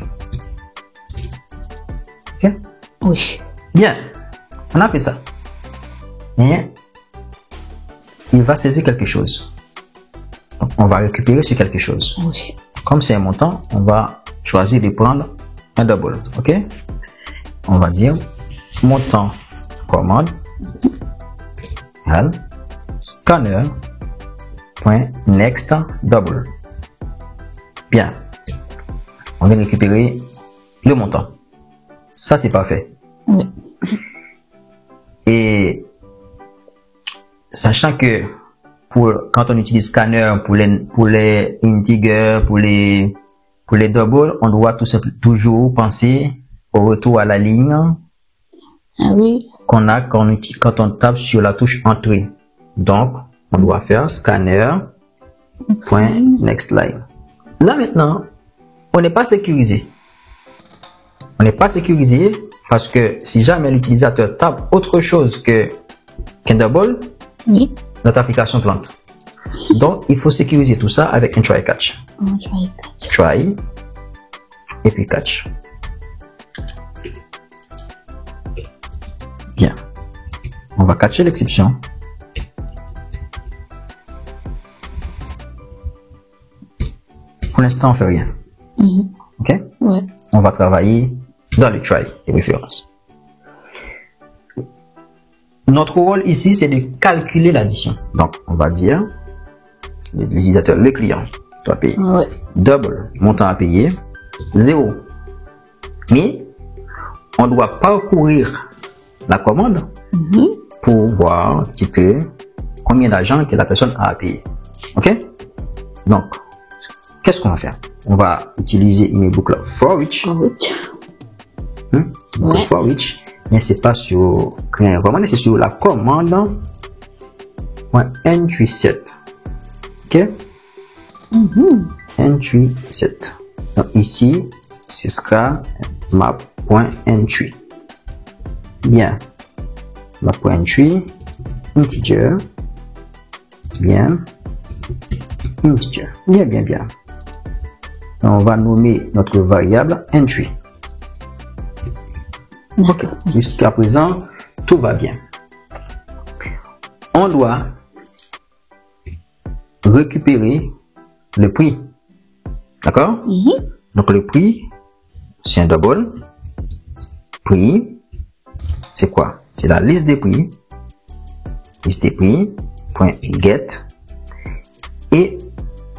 OK? Oui. Bien. On a fait ça. Et il va saisir quelque chose. Donc, on va récupérer sur quelque chose. Oui. Comme c'est un montant, on va choisir de prendre un double. OK? On va dire montant commande égale scanner.next double. Bien. On vient récupérer le montant. Ça, c'est parfait. Oui. Et sachant que quand on utilise scanner pour les integers, pour les doubles, on doit toujours penser au retour à la ligne qu'on a quand on tape sur la touche entrée. Donc, on doit faire scanner.nextLine. Là maintenant, on n'est pas sécurisé. On n'est pas sécurisé parce que si jamais l'utilisateur tape autre chose qu'un double, notre application plante. Donc, il faut sécuriser tout ça avec un try catch. Try et puis catch. Bien. On va catcher l'exception. Pour l'instant, on fait rien. OK? Ouais. On va travailler dans le try et référence. Notre rôle ici, c'est de calculer l'addition. Donc, on va dire, l'utilisateur, le client, doit payer. Ouais. Double, montant à payer, 0. Mais, on doit parcourir la commande pour voir un petit peu combien d'argent que la personne a à payer. OK? Donc, qu'est-ce qu'on va faire? On va utiliser une boucle for each. For each. Mais c'est pas sur client commande, c'est sur la commande entry set. OK? Entry set. Donc ici, ce sera map point entry. Bien. On va point entry, integer. Bien. Integer. Bien, bien, bien. On va nommer notre variable entry. Ok. Jusqu'à présent, tout va bien. On doit récupérer le prix. D'accord? Donc le prix, c'est un double. Prix, c'est quoi? C'est la liste des prix. Liste des prix, point get. Et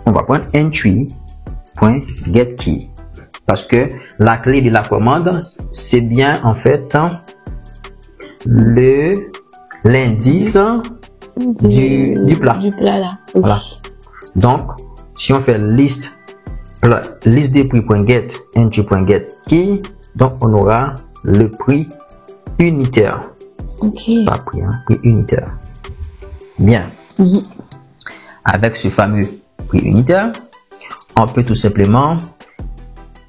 on va prendre entry, point get key. Parce que la clé de la commande, c'est bien en fait l'indice du plat. Du plat là. Oui. Voilà. Donc, si on fait liste des prix.get, entry.get key, donc on aura le prix unitaire. Ok. Pas prix, hein, prix unitaire. Bien. Avec ce fameux prix unitaire, on peut tout simplement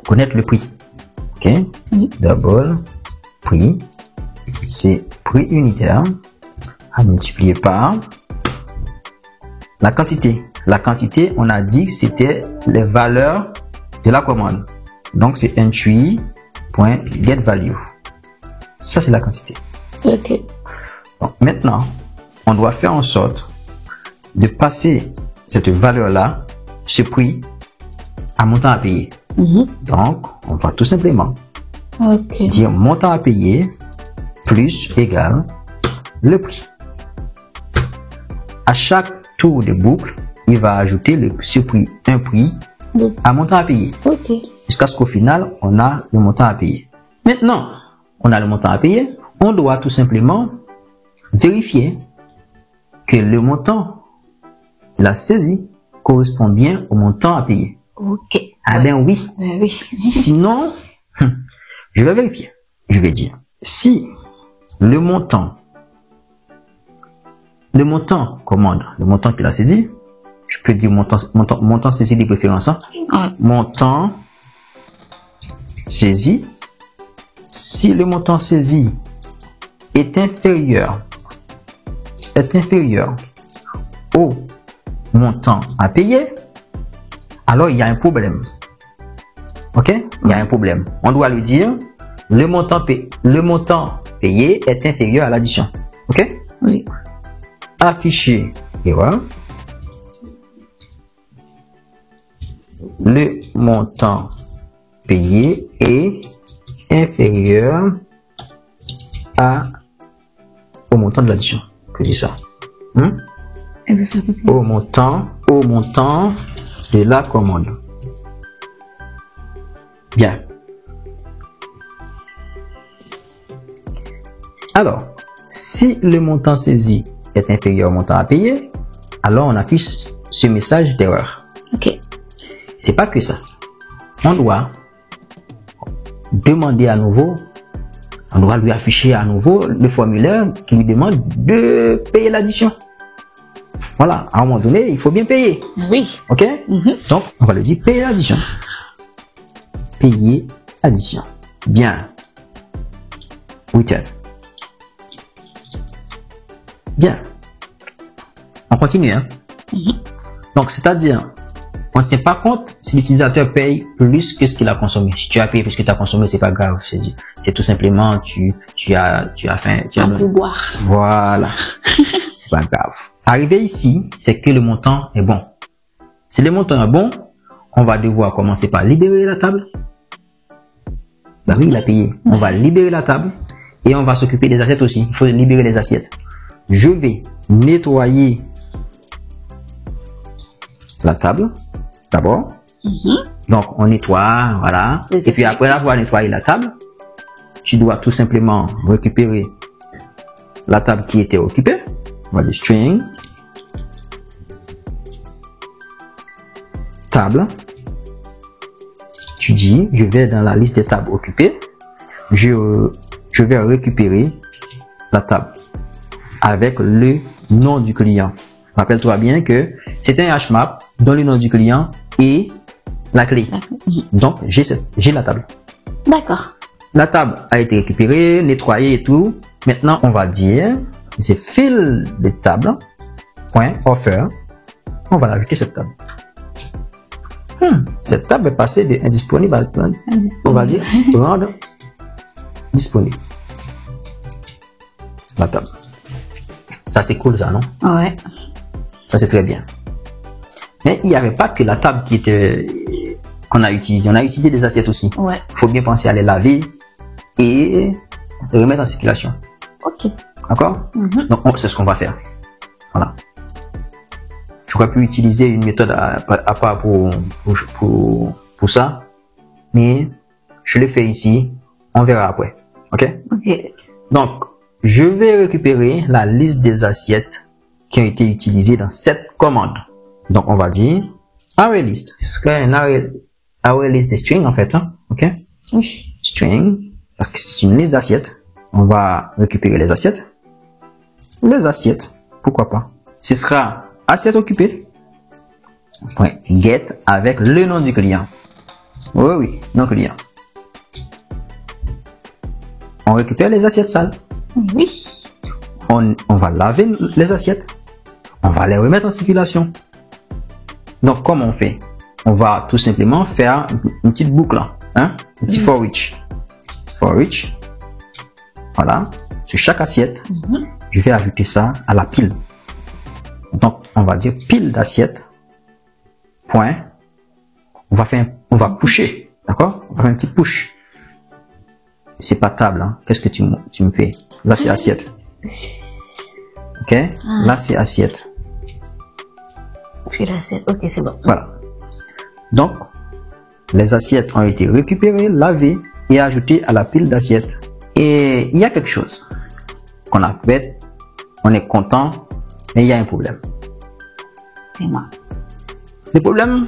connaître le prix. Ok. Double prix, c'est prix unitaire à multiplier par la quantité. La quantité, on a dit que c'était les valeurs de la commande. Donc, c'est entry.getValue. Ça, c'est la quantité. Ok. Donc, maintenant, on doit faire en sorte de passer cette valeur-là, ce prix, à montant à payer. Donc, on va tout simplement dire montant à payer plus égal le prix. À chaque tour de boucle, il va ajouter un prix à montant à payer. Jusqu'à ce qu'au final, on a le montant à payer. Maintenant, on a le montant à payer. On doit tout simplement vérifier que le montant de la saisie correspond bien au montant à payer. Ok. Ah ben oui. Oui. Sinon, je vais vérifier. Je vais dire, si le montant commande, le montant qu'il a saisi, je peux dire montant saisi de préférence. Hein? Montant saisi. Si le montant saisi est inférieur au montant à payer, alors il y a un problème. Ok? Il y a un problème. On doit lui dire, le montant payé est inférieur à l'addition. Ok? Oui. Afficher erreur. Le montant payé est inférieur au montant de l'addition. Je dis ça. Au montant de la commande. Bien. Alors, si le montant saisi est inférieur au montant à payer, alors on affiche ce message d'erreur. Ok. C'est pas que ça. On doit demander à nouveau, on doit lui afficher à nouveau le formulaire qui lui demande de payer l'addition. Voilà, à un moment donné, il faut bien payer. Oui. Ok? Donc, on va lui dire payer l'addition. Payer addition. Bien. Return. Bien. On continue. Hein? Donc, c'est-à-dire, on ne tient pas compte si l'utilisateur paye plus que ce qu'il a consommé. Si tu as payé plus que tu as consommé, c'est pas grave. C'est tout simplement, tu as faim. Tu as un pouvoir. Voilà. C'est pas grave. Arrivé ici, c'est que le montant est bon. Si le montant est bon, on va devoir commencer par libérer la table. Bah oui, il a payé. On va libérer la table et on va s'occuper des assiettes aussi. Il faut libérer les assiettes. Je vais nettoyer la table d'abord. Donc, on nettoie, voilà. Et puis après avoir nettoyé la table, tu dois tout simplement récupérer la table qui était occupée. On va dire string table. Tu dis, je vais dans la liste des tables occupées. Je vais récupérer la table avec le nom du client. Rappelle-toi bien que c'est un HMAP dont le nom du client et la clé. Donc, j'ai la table. D'accord. La table a été récupérée, nettoyée et tout. Maintenant, on va dire, c'est fil de table, point, offer. On va ajouter cette table. Cette table est passée de indisponible à, on va dire, rendre disponible. La table. Ça, c'est cool, ça, non? Ouais. Ça, c'est très bien. Mais il n'y avait pas que la table qui était, qu'on a utilisée. On a utilisé des assiettes aussi. Ouais. Il faut bien penser à les laver et les remettre en circulation. Ok. D'accord? Donc, c'est ce qu'on va faire. Voilà. J'aurais pu utiliser une méthode à part pour ça, mais je l'ai fait ici. On verra après. Ok? Ok. Donc, je vais récupérer la liste des assiettes qui ont été utilisées dans cette commande. Donc, on va dire array list. Ce serait un array list de string en fait. Hein? Ok? Oui. String, parce que c'est une liste d'assiettes. On va récupérer les assiettes. Les assiettes, pourquoi pas. Ce sera assiette occupée. Point get avec le nom du client. Oui, oui, nom client. On récupère les assiettes sales. Oui. On va laver les assiettes. On va les remettre en circulation. Donc, comment on fait? On va tout simplement faire une petite boucle. Hein? Un petit for each. For each. Voilà. Sur chaque assiette, je vais ajouter ça à la pile. Donc, on va dire pile d'assiettes. Point. On va pusher. D'accord? On va faire un petit push. C'est pas table. Hein? Qu'est-ce que tu me fais? Là, c'est assiette. Ok? Là, c'est assiette. Puis l'assiette. Ok, c'est bon. Voilà. Donc, les assiettes ont été récupérées, lavées et ajoutées à la pile d'assiettes. Et il y a quelque chose qu'on a fait. On est content, mais il y a un problème. C'est moi. Le problème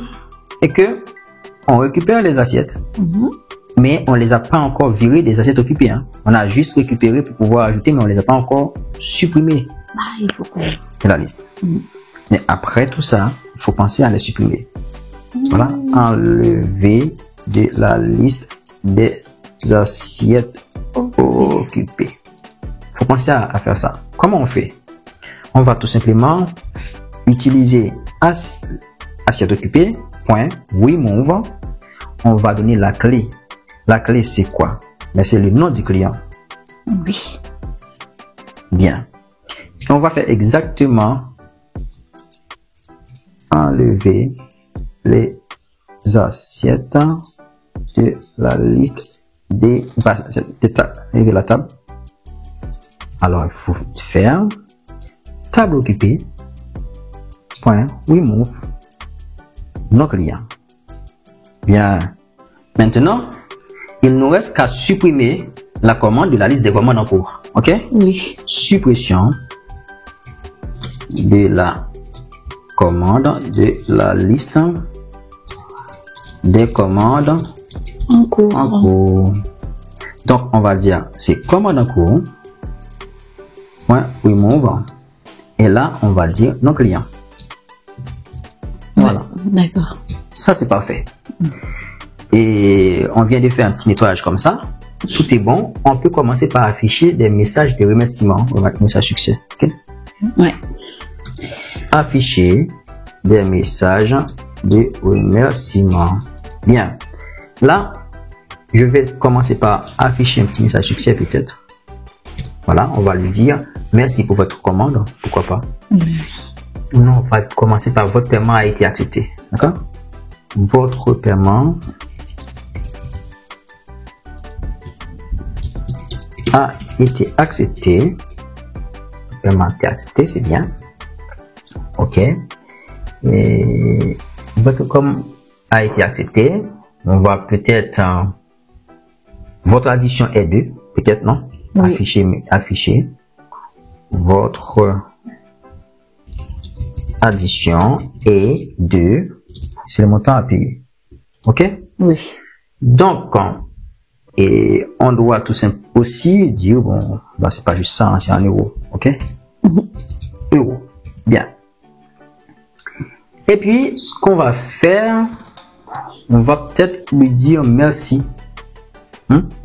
est que on récupère les assiettes, mais on les a pas encore virées des assiettes occupées. Hein. On a juste récupéré pour pouvoir ajouter, mais on les a pas encore supprimées Il faut qu'on... de la liste. Mais après tout ça, il faut penser à les supprimer. Voilà, enlever de la liste des assiettes occupées. Il faut penser à faire ça. Comment on fait? On va tout simplement utiliser assiette occupée, point, remove. On va donner la clé. La clé, c'est quoi? Mais c'est le nom du client. Oui. Bien. Et on va faire exactement enlever les assiettes de la liste de la table. Alors, il faut faire table occupée, point, remove, nos clients. Bien. Maintenant, il nous reste qu'à supprimer la commande de la liste des commandes en cours. OK? Oui. Suppression de la commande de la liste des commandes En cours. en cours. Donc, on va dire, c'est commande en cours, point, remove, et là, on va dire nos clients. Voilà. D'accord. Ça, c'est parfait. Et on vient de faire un petit nettoyage comme ça. Tout est bon. On peut commencer par afficher des messages de remerciement. Message succès. Okay? Ouais. Afficher des messages de remerciement. Bien. Là, je vais commencer par afficher un petit message succès peut-être. Voilà, on va lui dire merci pour votre commande. Pourquoi pas? Non, on va commencer par votre paiement a été accepté. D'accord? Votre paiement a été accepté. Le paiement a été accepté, c'est bien. OK. Et votre commande a été accepté. On va peut-être votre addition est 2. Peut-être non. Oui. Afficher. Votre addition est 2. C'est le montant à payer. OK? Oui. Donc, et on doit tout simplement aussi dire, bon, bah, c'est pas juste ça, hein, c'est en euros. OK? Euros. Bien. Et puis, ce qu'on va faire, on va peut-être lui dire merci.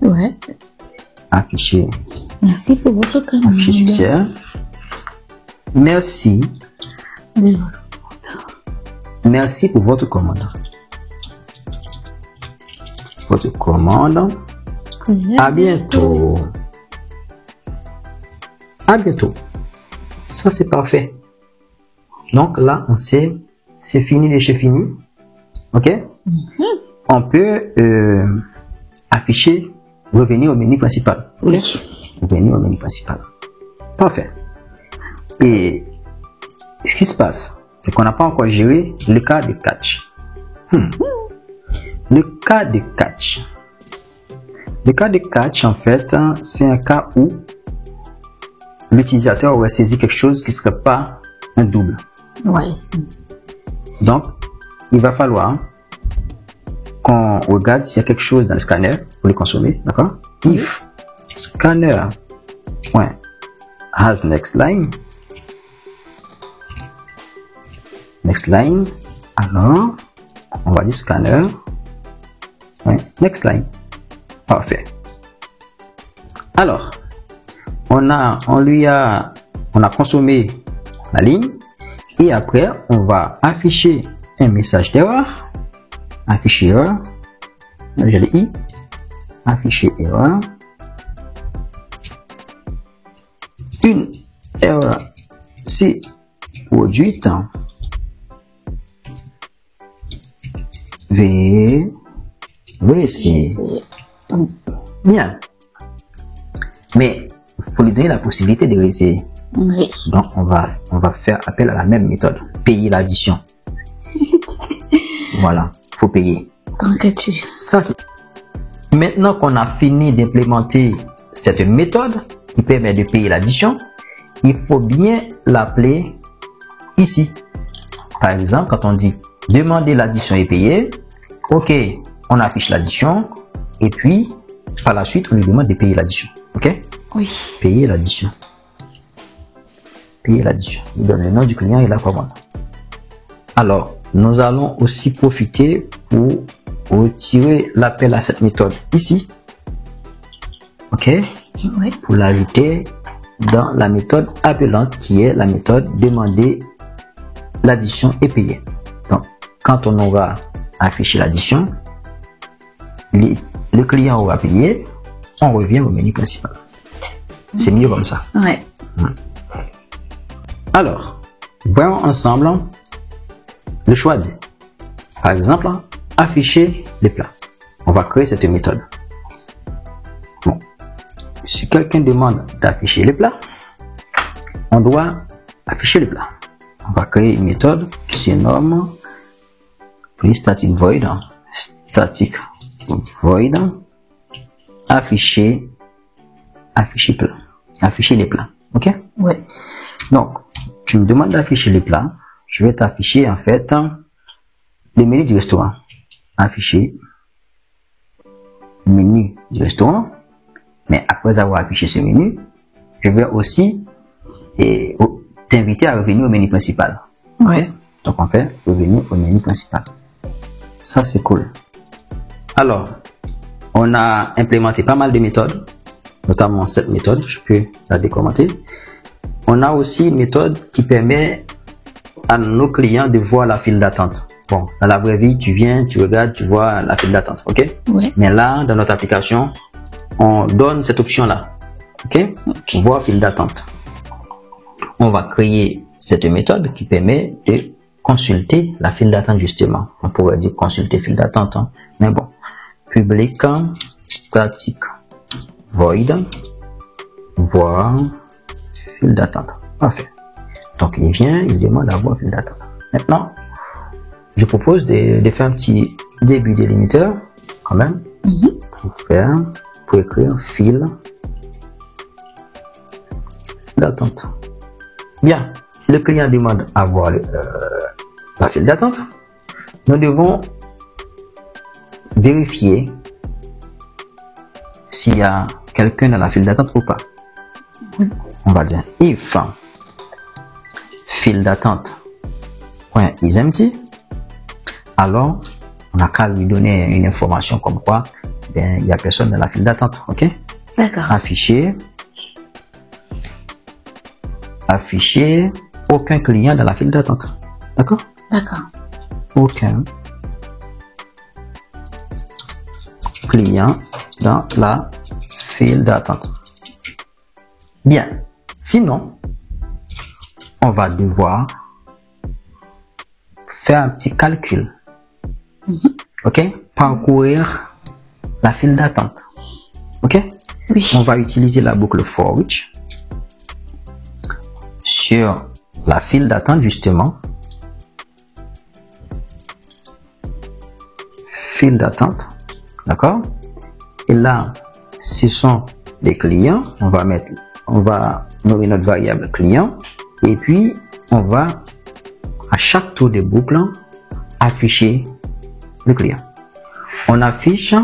Ouais. Afficher. Merci pour votre commande. Afficher succès. Merci. Merci pour votre commande. Votre commande. À bientôt. À bientôt. Ça, c'est parfait. Donc là, on sait, c'est fini de chez fini. OK? On peut afficher, revenir au menu principal. Oui. Revenir au menu principal. Parfait. Et ce qui se passe, c'est qu'on n'a pas encore géré le cas de catch. Le cas de catch. Le cas de catch, en fait, c'est un cas où l'utilisateur aurait saisi quelque chose qui ne serait pas un double. Ouais. Donc, il va falloir qu'on regarde s'il y a quelque chose dans le scanner pour le consommer. D'accord? If scanner has next line, alors on va dire scanner next line. Parfait. Alors, on a consommé la ligne et après on va afficher un message d'erreur. Afficher erreur. J'ai le i. Afficher erreur. Une erreur si produite. VC. Bien. Mais il faut lui donner la possibilité de réessayer. Oui. Donc on va faire appel à la même méthode. Payer l'addition. Voilà, faut payer. Tant que tu. Ça, maintenant qu'on a fini d'implémenter cette méthode qui permet de payer l'addition, il faut bien l'appeler ici. Par exemple, quand on dit demander l'addition et payer, ok, on affiche l'addition et puis par la suite on lui demande de payer l'addition. Ok? Oui. Payer l'addition. Payer l'addition. Il donne le nom du client et la commande. Alors, nous allons aussi profiter pour retirer l'appel à cette méthode ici. Ok? Oui. Pour l'ajouter dans la méthode appelante qui est la méthode demander l'addition et payer. Donc, quand on aura affiché l'addition, le client aura payé, on revient au menu principal. C'est mieux comme ça. Ouais. Alors, voyons ensemble le choix de, par exemple, afficher les plats. On va créer cette méthode. Bon. Si quelqu'un demande d'afficher les plats, on doit afficher les plats. On va créer une méthode qui se nomme static void, afficher plat, afficher les plats. Ok? Ouais. Donc, tu me demandes d'afficher les plats. Je vais t'afficher en fait le menu du restaurant. Afficher menu du restaurant. Mais après avoir affiché ce menu, je vais aussi t'inviter à revenir au menu principal. Ouais. Donc on fait revenir au menu principal. Ça c'est cool. Alors, on a implémenté pas mal de méthodes, notamment cette méthode, je peux la décommenter. On a aussi une méthode qui permet à nos clients de voir la file d'attente. Bon, dans la vraie vie, tu viens, tu regardes, tu vois la file d'attente, ok? Ouais. Mais là, dans notre application, on donne cette option-là, ok? Voir file d'attente. On va créer cette méthode qui permet de consulter la file d'attente justement. On pourrait dire consulter file d'attente, hein. Mais bon. Public static void voir file d'attente. Parfait. Donc il vient, il demande à voir file d'attente. Maintenant, je propose de faire un petit début délimitateur quand même pour écrire file d'attente. Bien, le client demande à voir la file d'attente. Nous devons vérifier s'il y a quelqu'un dans la file d'attente ou pas. On va dire if file d'attente .isEmpty, alors on n'a qu'à lui donner une information comme quoi ben, il n'y a personne dans la file d'attente. OK? D'accord. Afficher. Afficher. Aucun client dans la file d'attente. D'accord? D'accord. Aucun client dans la file d'attente. Bien. Sinon, on va devoir faire un petit calcul. OK? Parcourir la file d'attente. OK? Oui. On va utiliser la boucle for each sur la file d'attente justement. File d'attente. D'accord? Et là, ce sont les clients. On va nommer notre variable client. Et puis, on va, à chaque tour de boucle, afficher le client. On affiche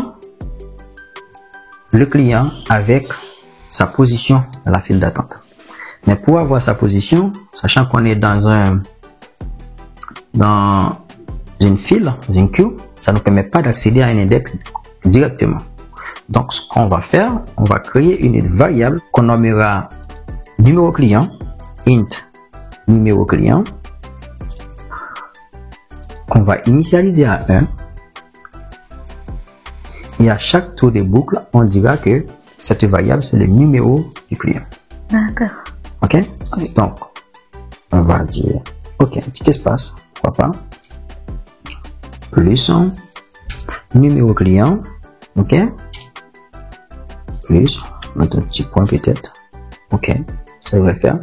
le client avec sa position dans la file d'attente. Mais pour avoir sa position, sachant qu'on est dans une file, dans une queue, ça ne nous permet pas d'accéder à un index directement. Donc, ce qu'on va faire, on va créer une variable qu'on nommera numéro client, int numéro client, qu'on va initialiser à 1. Et à chaque tour de boucle, on dira que cette variable, c'est le numéro du client. D'accord. OK? Oui. Donc, on va dire, OK, un petit espace, pourquoi pas, plus numéro client, OK? Plus, mettre un petit point peut-être, OK, ça devrait faire,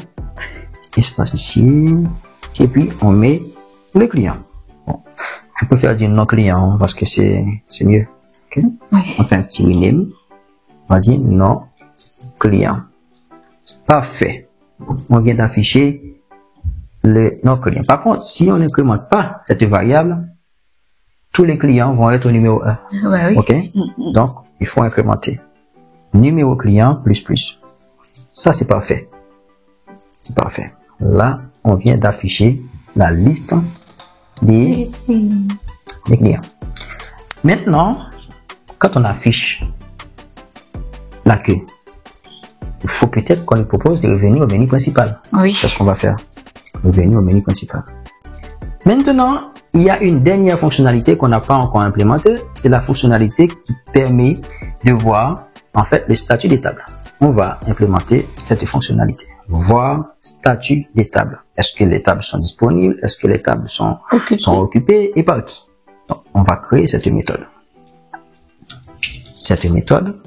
espace ici, et puis on met le client. Bon, je préfère dire non client parce que c'est mieux. OK? Oui. On fait un petit rename, on va dire non client. Parfait. On vient d'afficher le non client. Par contre, si on n'incrémente pas cette variable, tous les clients vont être au numéro 1. Ouais, oui. OK? Donc, il faut incrémenter. Numéro client plus plus. Ça, c'est parfait. C'est parfait. Là, on vient d'afficher la liste des clients. Maintenant, quand on affiche la queue, il faut peut-être qu'on nous propose de revenir au menu principal. Oui. C'est ce qu'on va faire. Revenir au menu principal. Maintenant, il y a une dernière fonctionnalité qu'on n'a pas encore implémentée. C'est la fonctionnalité qui permet de voir en fait le statut des tables. On va implémenter cette fonctionnalité. Voir statut des tables. Est-ce que les tables sont disponibles? Est-ce que les tables sont occupées et par qui? Donc, on va créer cette méthode. Cette méthode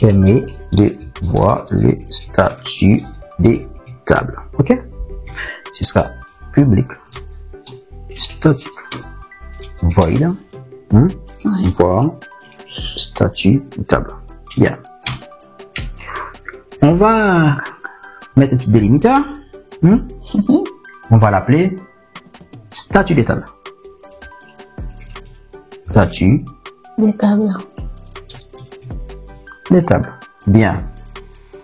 permet de voir le statut des tables. OK? Ce sera public statique void voir statut de table. Bien. On va mettre un petit délimiteur. On va l'appeler statut des tables. Statut des tables. Des tables. Bien.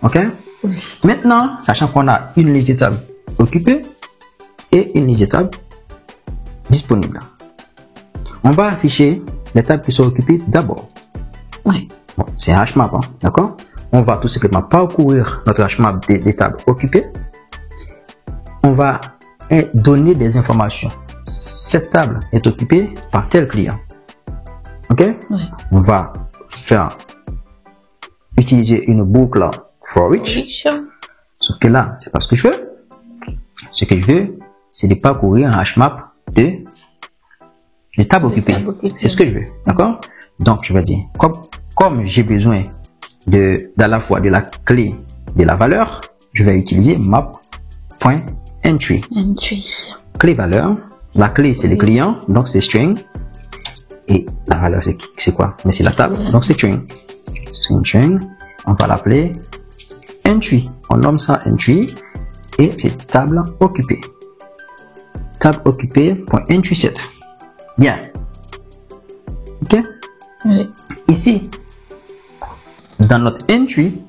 OK? Oui. Maintenant, sachant qu'on a une liste de tables occupée et une liste de tables disponible, on va afficher les tables qui sont occupées d'abord. Oui. Bon, c'est un hashmap, hein, d'accord? On va tout simplement parcourir notre hashmap des tables occupées. On va donner des informations. Cette table est occupée par tel client. OK? Oui. On va utiliser une boucle for each. Oui. Sauf que là, c'est pas ce que je veux. Ce que je veux, c'est de parcourir un hashmap de tables occupées. C'est ce que je veux. D'accord? Donc, je vais dire, comme j'ai besoin d'à la fois de la clé de la valeur, je vais utiliser map.entry. Clé valeur. La clé, c'est les clients, donc c'est string. Et la valeur, c'est quoi? Mais c'est la table, donc c'est string. String. On va l'appeler entry. On nomme ça entry. Et c'est table occupée. Table occupée.entry set. Bien. OK? Oui. Ici, dans notre entry,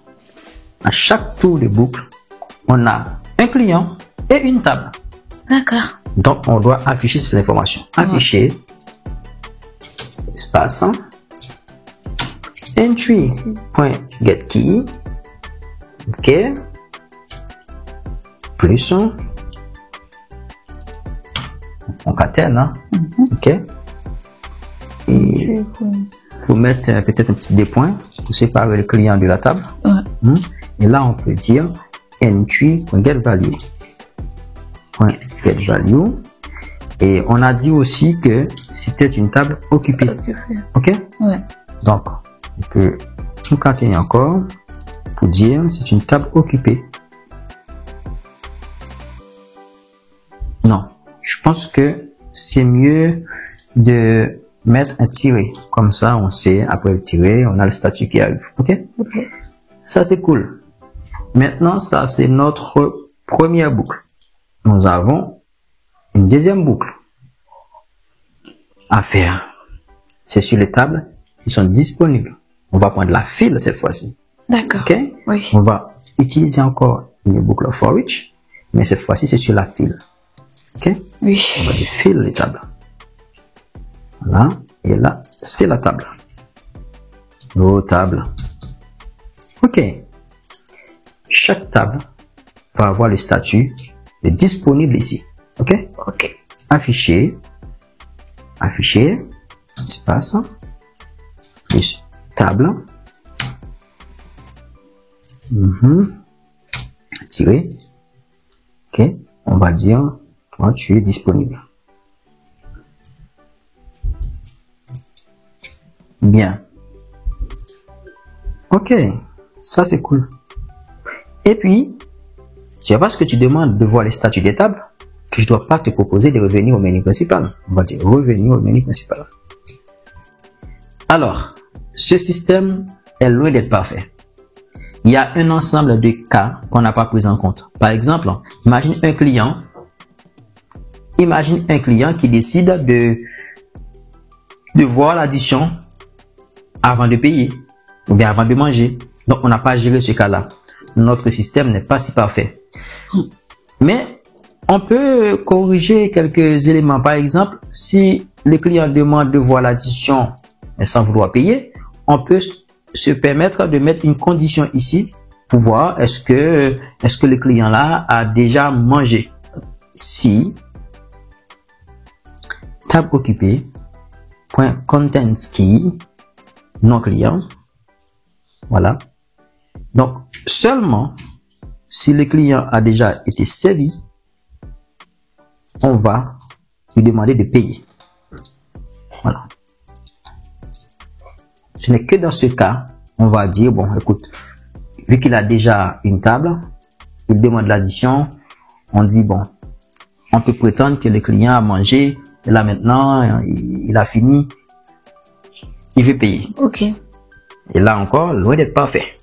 à chaque tour de boucle, on a un client et une table. D'accord. Donc, on doit afficher ces informations. Afficher, espace, entry.getKey, ok, plus on catène, hein? Ok, et faut mettre peut-être un petit des points pour séparer le client de la table. Et là on peut dire entry.getValue, .getValue, et on a dit aussi que c'était une table occupée. Ok, donc on peut concaténer encore pour dire c'est une table occupée. Non, je pense que c'est mieux de mettre un tiret, comme ça on sait, après le tiret on a le statut qui arrive. Ok, ça c'est cool. Maintenant ça c'est notre première boucle. Nous avons une deuxième boucle à faire. C'est sur les tables qui sont disponibles. On va prendre la file cette fois-ci. D'accord. Ok, on va utiliser encore une boucle for each, mais cette fois-ci c'est sur la file. Ok, on va dire file les tables. Voilà, et là c'est la table. Nos tables. Ok, chaque table va avoir le statut de disponible ici. Ok, afficher, espace, plus table, tirer. Ok, on va dire toi tu es disponible. Bien. Ok, ça c'est cool. Et puis, c'est parce que tu demandes de voir les statuts des tables que je ne dois pas te proposer de revenir au menu principal. On va dire revenir au menu principal. Alors, ce système est loin d'être parfait. Il y a un ensemble de cas qu'on n'a pas pris en compte. Par exemple, imagine un client qui décide de voir l'addition avant de payer ou bien avant de manger. Donc, on n'a pas géré ce cas-là. Notre système n'est pas si parfait. Mais on peut corriger quelques éléments. Par exemple, si le client demande de voir l'addition mais sans vouloir payer, on peut se permettre de mettre une condition ici pour voir est-ce que le client là a déjà mangé. Si table occupée .contains key non client, voilà. Donc seulement si le client a déjà été servi, on va lui demander de payer. Voilà. Ce n'est que dans ce cas, on va dire, bon, écoute, vu qu'il a déjà une table, il demande l'addition, on dit, bon, on peut prétendre que le client a mangé, et là maintenant, il a fini, il veut payer. Ok. Et là encore, loin d'être parfait.